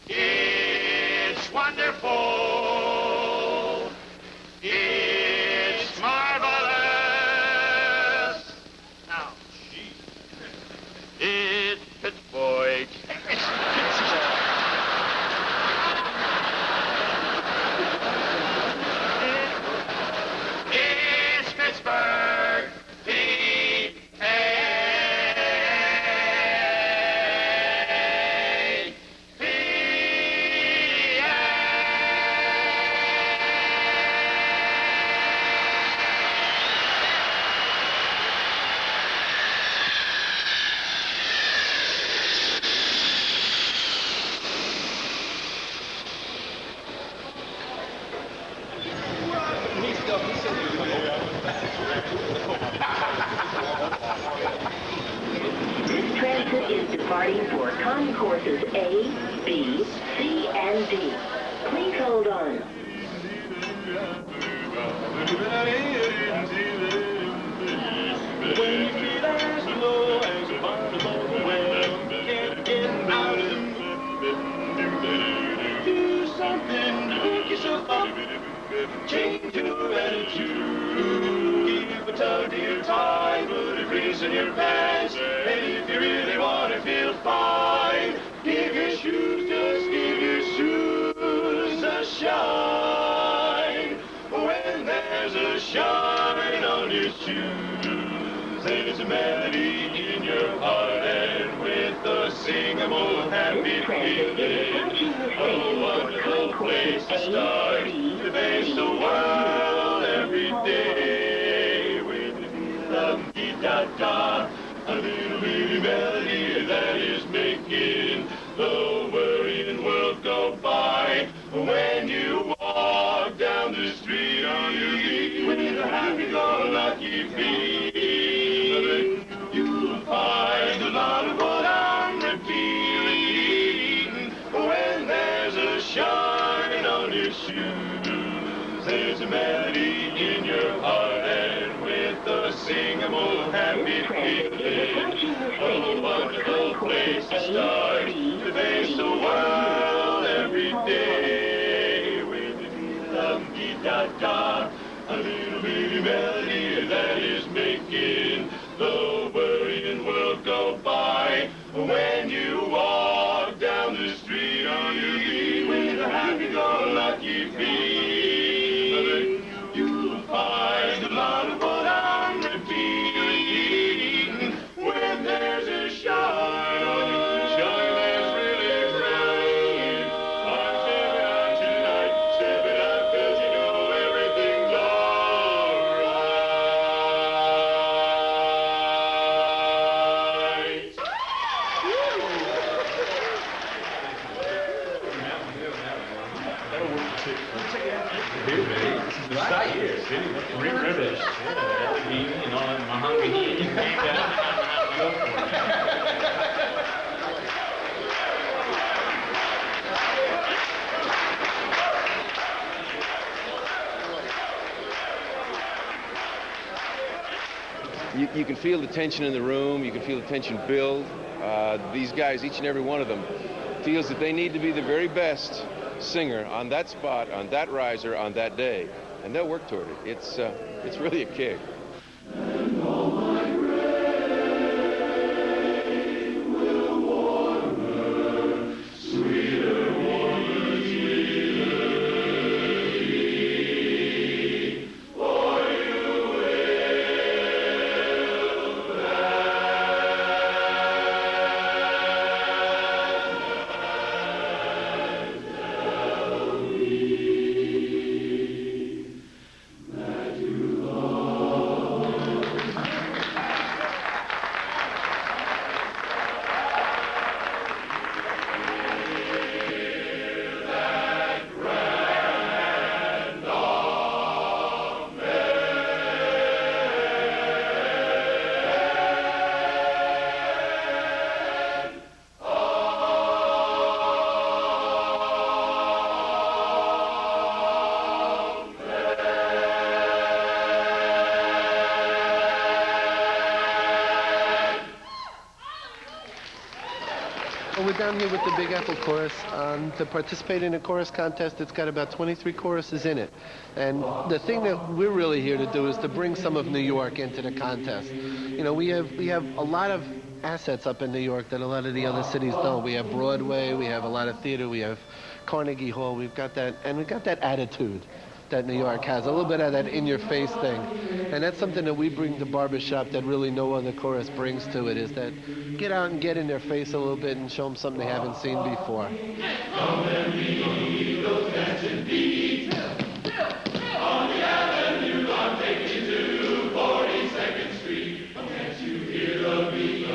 It's wonderful. It's marvelous. Now, gee, it's Pittsburgh. It's Pittsburgh. This transit is departing for concourses A, B, C, and D. Please hold on. Do something to pick yourself up. Change your attitude. Give a tug to your tie. Put a crease in your pants. And if you really want to feel fine, give your shoes, just give your shoes a shine. When there's a shine on your shoes, there's a melody in your heart, and with a singable happy feeling, a wonderful place to start, to face the world every day with a dee-da-da, a little bitty melody that is making the worrying world go by. When you walk down the street on your feet with a happy-go-lucky feet, you'll find a lot of what I'm repeating. When there's a shine on your shoes, there's a melody in your heart, and with a singable happy feeling, a wonderful place to start, to face the world every day with a dee-da-da, a little bitty melody that is making the worrying world go by. When you walk down the street on your feet with a happy-go-lucky feet, you'll find a lot of what I'm repeating. When there's a shine on your shine that's really bright, I'm stepping out tonight, stepping out 'cause you know everything's alright. You can feel the tension in the room. You can feel the tension build. These guys, each and every one of them, feels that they need to be the very best singer on that spot, on that riser, on that day, and they'll work toward it. It's really a kick. That you love down here with the Big Apple Chorus to participate in a chorus contest. It's got about 23 choruses in it. And the thing that we're really here to do is to bring some of New York into the contest. You know, we have a lot of assets up in New York that a lot of the other cities don't. We have Broadway, we have a lot of theater, we have Carnegie Hall, we've got that, and we've got that attitude that New York has, a little bit of that in-your-face thing. And that's something that we bring to Barbershop that really no other chorus brings to it, is that get out and get in their face a little bit and show them something they haven't seen before. Come and meet those dancing feet. On the avenue I'm taking to 42nd Street. Can't you hear the beat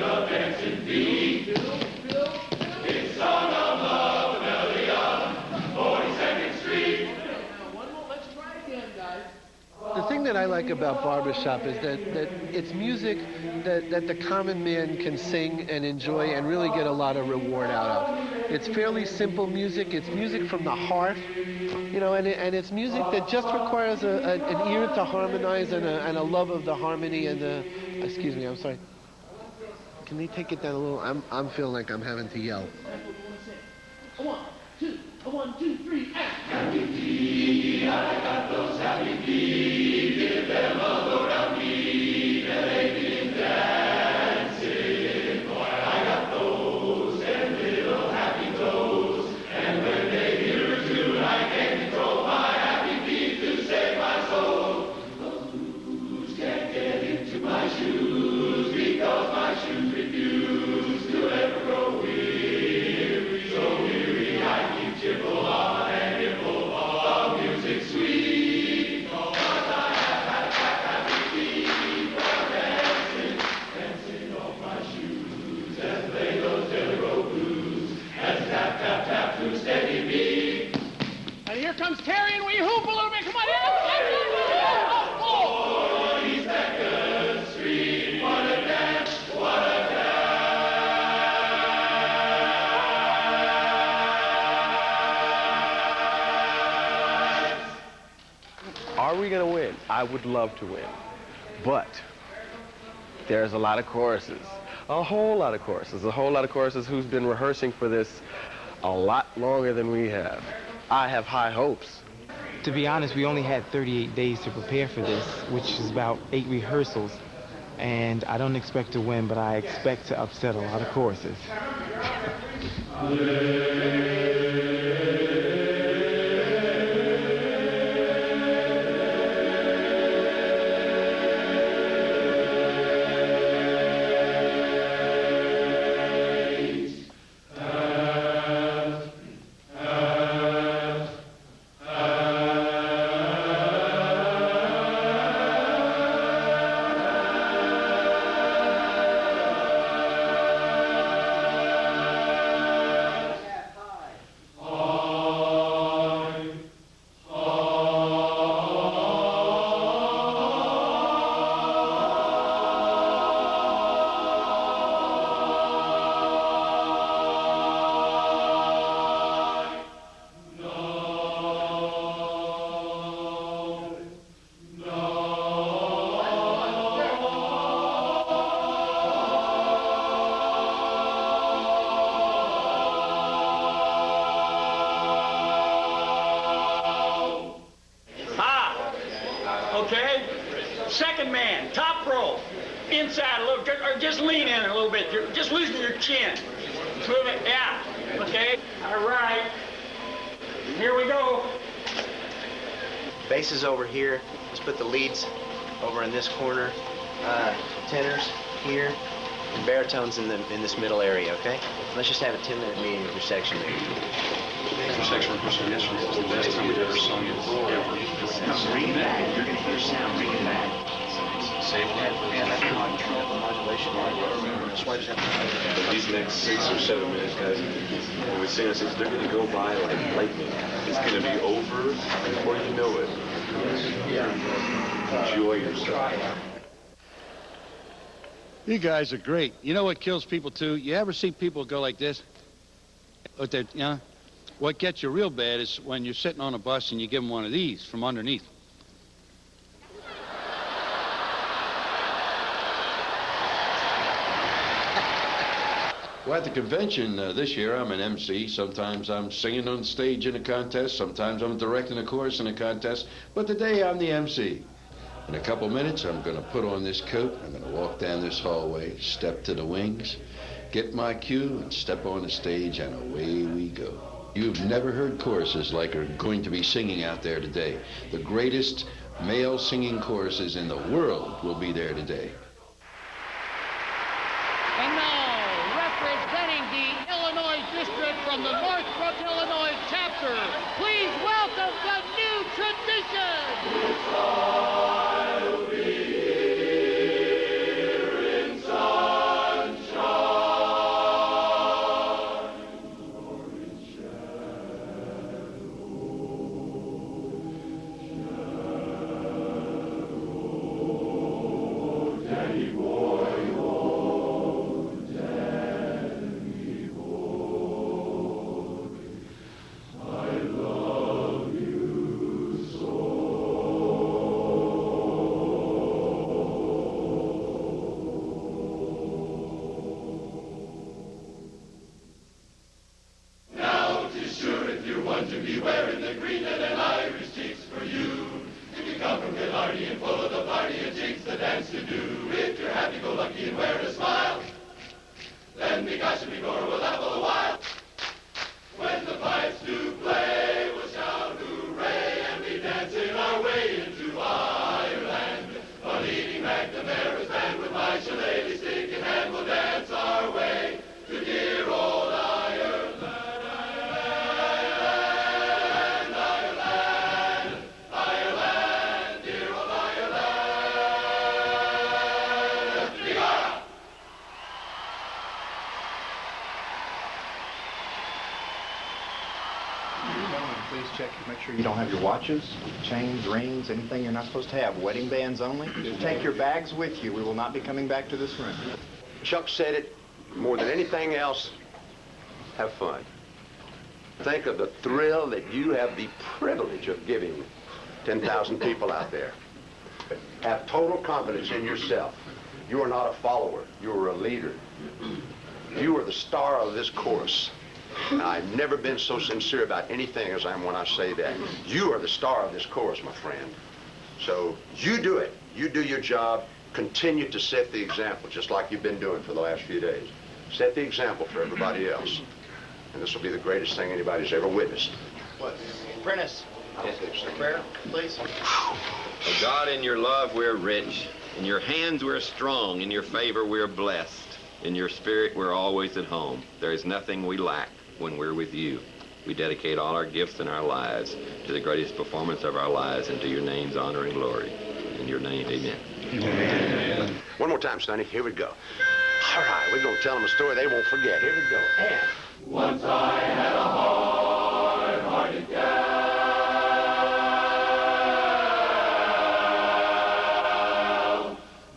of dancing feet? It's song of love, the melody of 42nd Street. The thing that I like about Barbershop is that it's music that the common man can sing and enjoy and really get a lot of reward out of. It's fairly simple music. It's music from the heart, you know, and it's music that just requires an ear to harmonize and a love of the harmony and the... Excuse me, I'm sorry. Can they take it down a little? I'm feeling like I'm having to yell. 1, 2, 1, 2, 3, and happy feet, I got those happy feet. Give them a look at me, and they begin dancing. Boy, I got those, them little happy toes. And when they hear a tune, I can't control my happy feet to save my soul. The blues can't get into my shoes because my shoes refuse to ever grow weary. So weary I keep cheerful on and nibble of music sweet. Cause I have happy feet for dancing, dancing off my shoes and play those Jelly Roll blues and tap, tap, tap to steady beat. And here comes Terry, and we hoop a little bit. Come on, 42nd Street, what a dance, what a dance. Are we going to win? I would love to win. But there's a lot of choruses. A whole lot of choruses. A whole lot of choruses who's been rehearsing for this a lot longer than we have. I have high hopes. To be honest, we only had 38 days to prepare for this, which is about 8 rehearsals. And I don't expect to win, but I expect to upset a lot of choruses. Okay? Second man, top row. Inside a little, or just lean in a little bit. You're just losing your chin. Move it, yeah. Okay? All right. Here we go. Bass is over here. Let's put the leads over in this corner. Tenors here. And baritones in this middle area, okay? Let's just have a 10-minute meeting with your section there. Your section rehearsal yesterday was the best time we've ever sung it. Bring it back. You're going to hear sound. Bring it back. Save it. Yeah, that's the modulation. That's why I just have to... But these next 6 or 7 minutes, guys, when we sing this, they're going to go by like lightning. It's going to be over before you know it. Yeah. Enjoy yourself. You guys are great. You know what kills people, too? You ever see people go like this? What gets you real bad is when you're sitting on a bus and you give them one of these from underneath. Well, at the convention this year, I'm an MC. Sometimes I'm singing on stage in a contest. Sometimes I'm directing a chorus in a contest. But today, I'm the MC. In a couple minutes, I'm going to put on this coat. I'm going to walk down this hallway, step to the wings, get my cue, and step on the stage, and away we go. You've never heard choruses like are going to be singing out there today. The greatest male singing choruses in the world will be there today. And now, representing the Illinois District from the Northbrook, Illinois chapter, please welcome the new tradition. I'll be here in sunshine. Daddy boy. To be wearing the green and an Irish cheeks for you. If you come from Killarney and full of the party and cheeks the dance to do. If you're happy-go-lucky and wearing a smile, then begosh and before we'll have a while. When the pipes do play, we'll shout hooray and be dancing our way into Ireland. A leading McNamara's band with my shillelagh stick in hand will dance our way to dear old Ireland. Please check, make sure you don't have your watches, chains, rings, anything you're not supposed to have. Wedding bands only. Take your bags with you. We will not be coming back to this room. Chuck said it, more than anything else, have fun. Think of the thrill that you have the privilege of giving 10,000 people out there. Have total confidence in yourself. You are not a follower, you are a leader. You are the star of this chorus. And I've never been so sincere about anything as I am when I say that. You are the star of this chorus, my friend. So you do it. You do your job. Continue to set the example, just like you've been doing for the last few days. Set the example for everybody else. And this will be the greatest thing anybody's ever witnessed. What? Prentice. Prayer, please. Oh, God, in your love we're rich. In your hands we're strong. In your favor we're blessed. In your spirit we're always at home. There is nothing we lack when we're with you. We dedicate all our gifts and our lives to the greatest performance of our lives and to your name's honor and glory. In your name, amen. Amen. One more time, Sonny. Here we go. All right, we're going to tell them a story they won't forget. Here we go. And once I had a hard-hearted gal.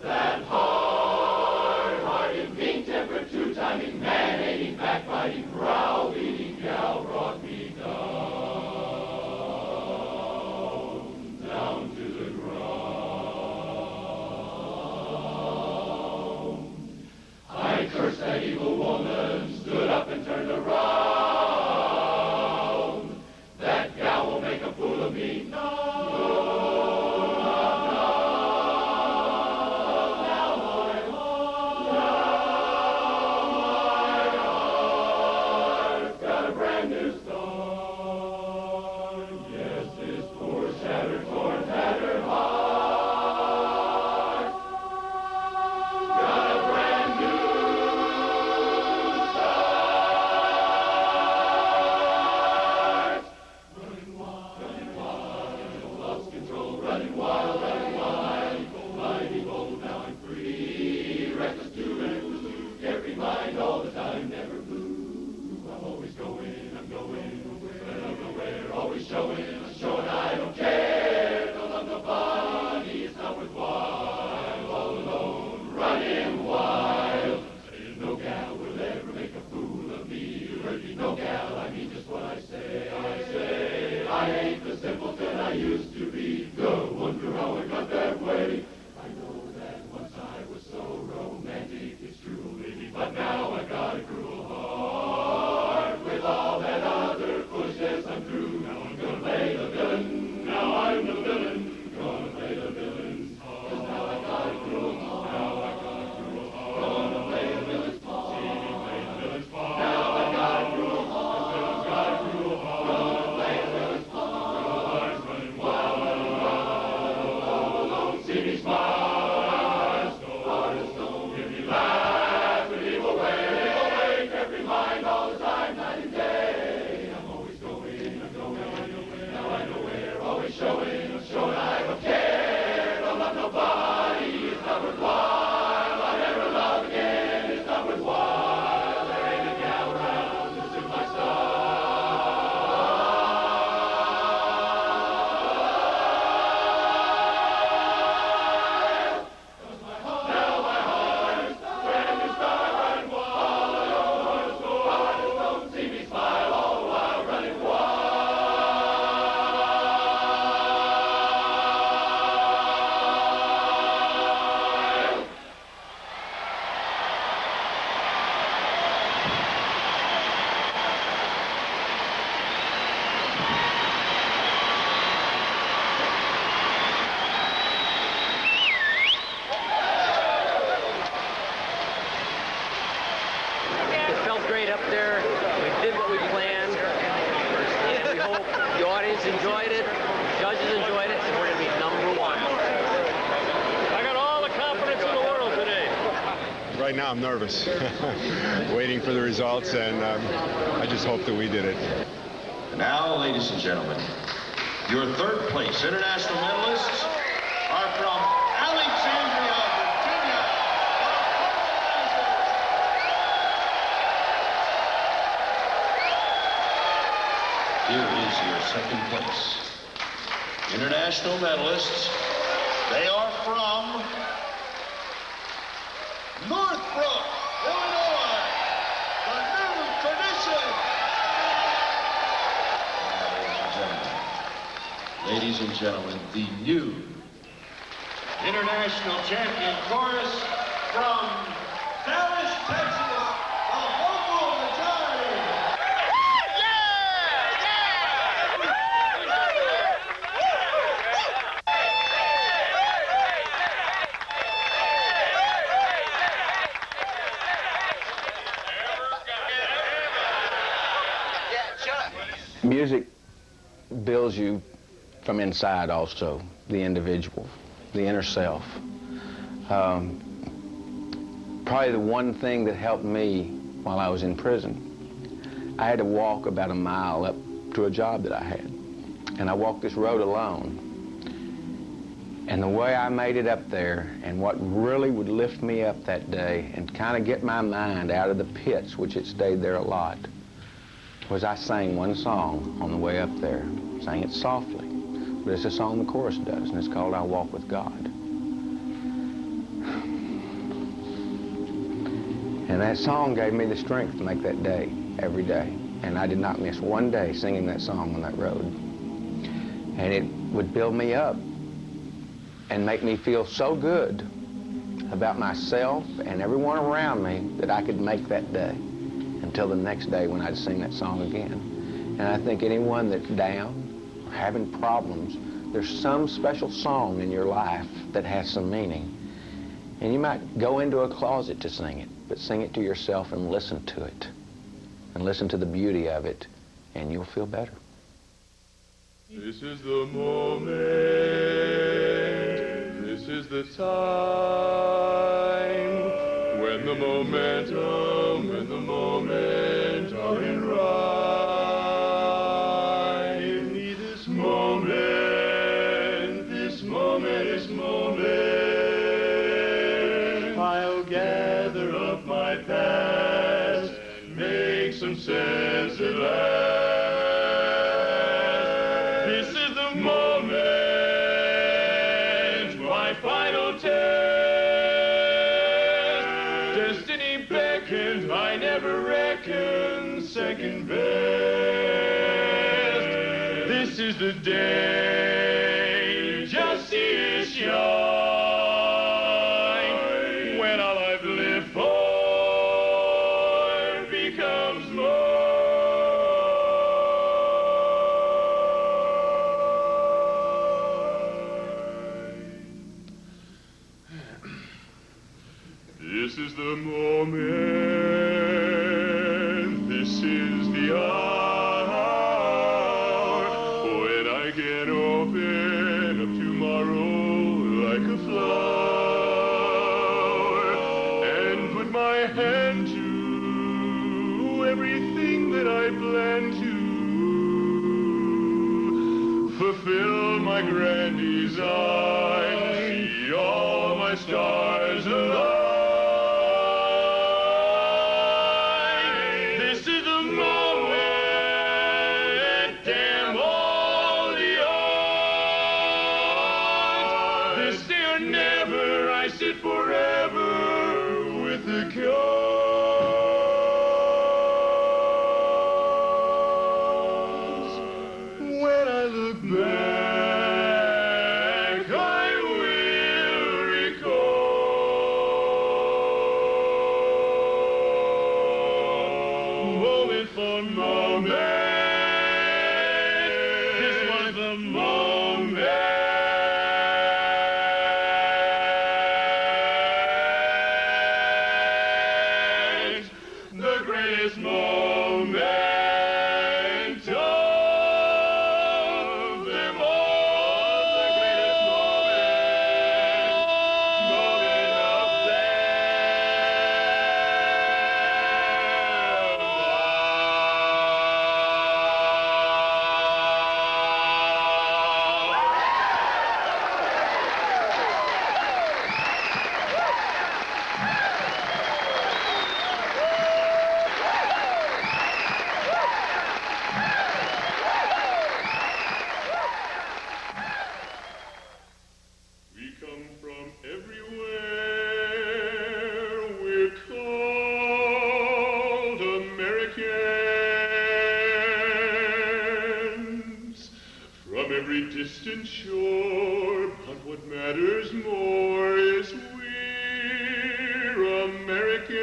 That hard-hearted, mean-tempered, two-timing, man-hating, backbiting, brow-beating gal brought me down to the ground. I cursed that evil woman, stood up and turned around. That gal will make a fool of me. No, now my heart's got a brand new start. Yes, this poor, shattered, torn, tattered heart got a brand new start. Running wild, lost control, running wild, mighty bold, now I'm free. Reckless to, carry mind all the time, never blue. I'm always going, I'm going, but I don't know where, always showing I don't care. The love, the funny, it's not worthwhile, all alone, running wild. Saying no gal will ever make a fool of me. You heard me, no gal, I mean just what I say. I ain't the simpleton I used to be. Go wonder how I got that way. I know that once I was so romantic, it's true, maybe, but now I got a cruel right now I'm nervous, waiting for the results, and I just hope that we did it. Now, ladies and gentlemen, your third place international medalists are from Alexandria, Virginia. Here is your second place. International medalists, they are from Northbrook, Illinois, the New Tradition. Ladies and gentlemen, the new international champion chorus from Dallas, Texas, the Vocal Majority. Music builds you from inside also, the individual, the inner self. Probably the one thing that helped me while I was in prison, I had to walk about a mile up to a job that I had. And I walked this road alone. And the way I made it up there, and what really would lift me up that day and kind of get my mind out of the pits, which it stayed there a lot, was I sang one song on the way up there. Sang it softly, but it's a song the chorus does, and it's called I Walk with God. And that song gave me the strength to make that day every day. And I did not miss one day singing that song on that road. And it would build me up and make me feel so good about myself and everyone around me that I could make that day until the next day when I'd sing that song again. And I think anyone that's down or having problems, there's some special song in your life that has some meaning. And you might go into a closet to sing it, but sing it to yourself and listen to it. And listen to the beauty of it, and you'll feel better. This is the moment, this is the time, when the momentum and the moment are in rhyme. This moment, this moment, I'll gather up my past, make some sense at last. This is the moment, my final test. Destiny beckoned, I never reckoned second best. This is the day, just see it shine, when all I've lived for becomes more. This is the moment, this is the hour, when I can open up tomorrow like a flower, and put my hand to everything that I plan to, fulfill my grand design, see all my stars align. Forever with the cause. When I look back, I will recall moment for moment. This was the moment. distant shore, but what matters more is we're Americans,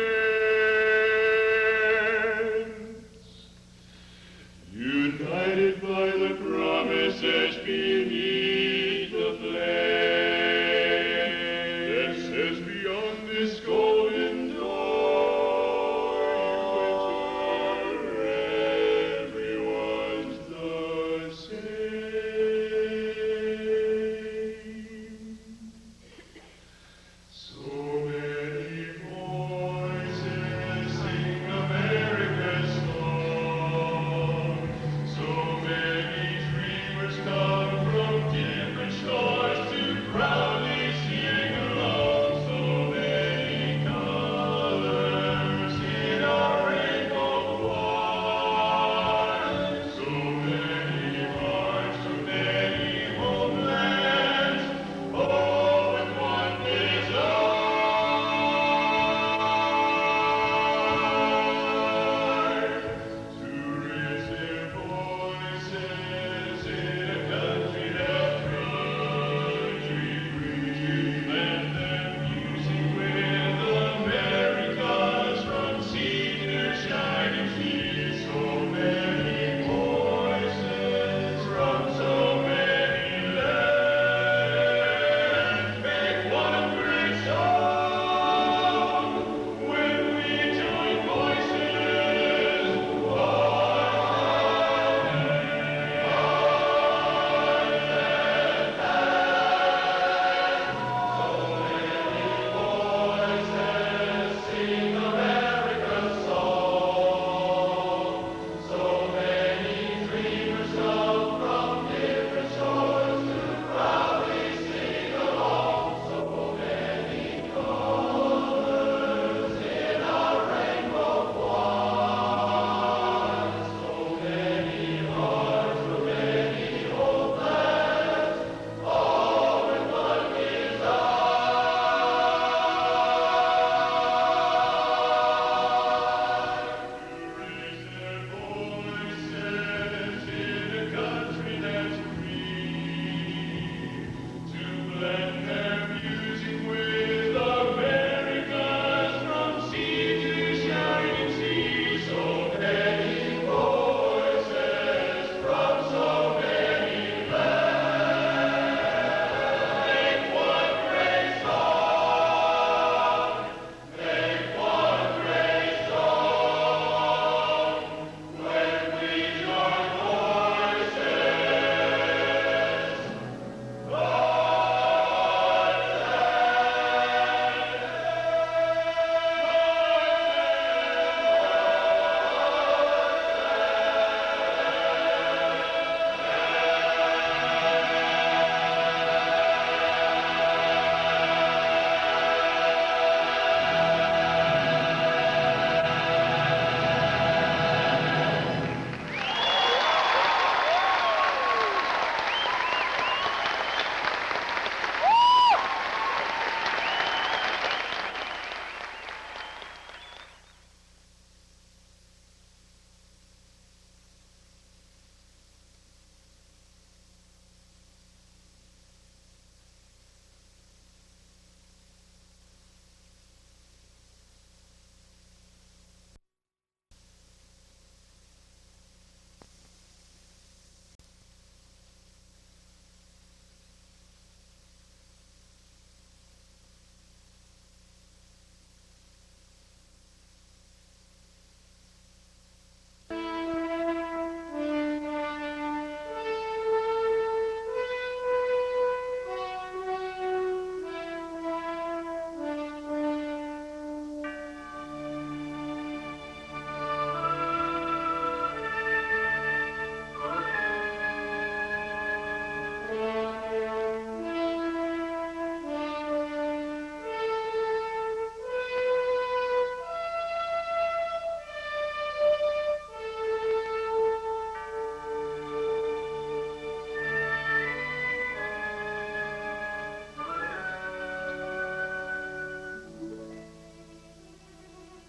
united by the promises beneath the flag that says beyond this golden door you enter, everyone's the same. So many voices sing America's song. So many dreamers come from different shores to proudly sing along. So many colors in our rainbow flag. So many hearts from many homelands, all with one desire. To raise their voices in a country that's country-free. Let them music with Americas from sea to shining sea. So many voices from so many lands make one great song. When we join voices, sing America's song. So many dreamers come from different shores to proudly sing along. So many colors in our rainbow flag. So many hearts from many homelands, all with one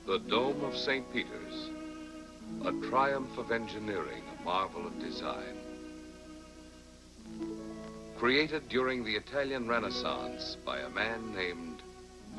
The Dome of St. Peter's, a triumph of engineering, a marvel of design. created during the Italian Renaissance by a man named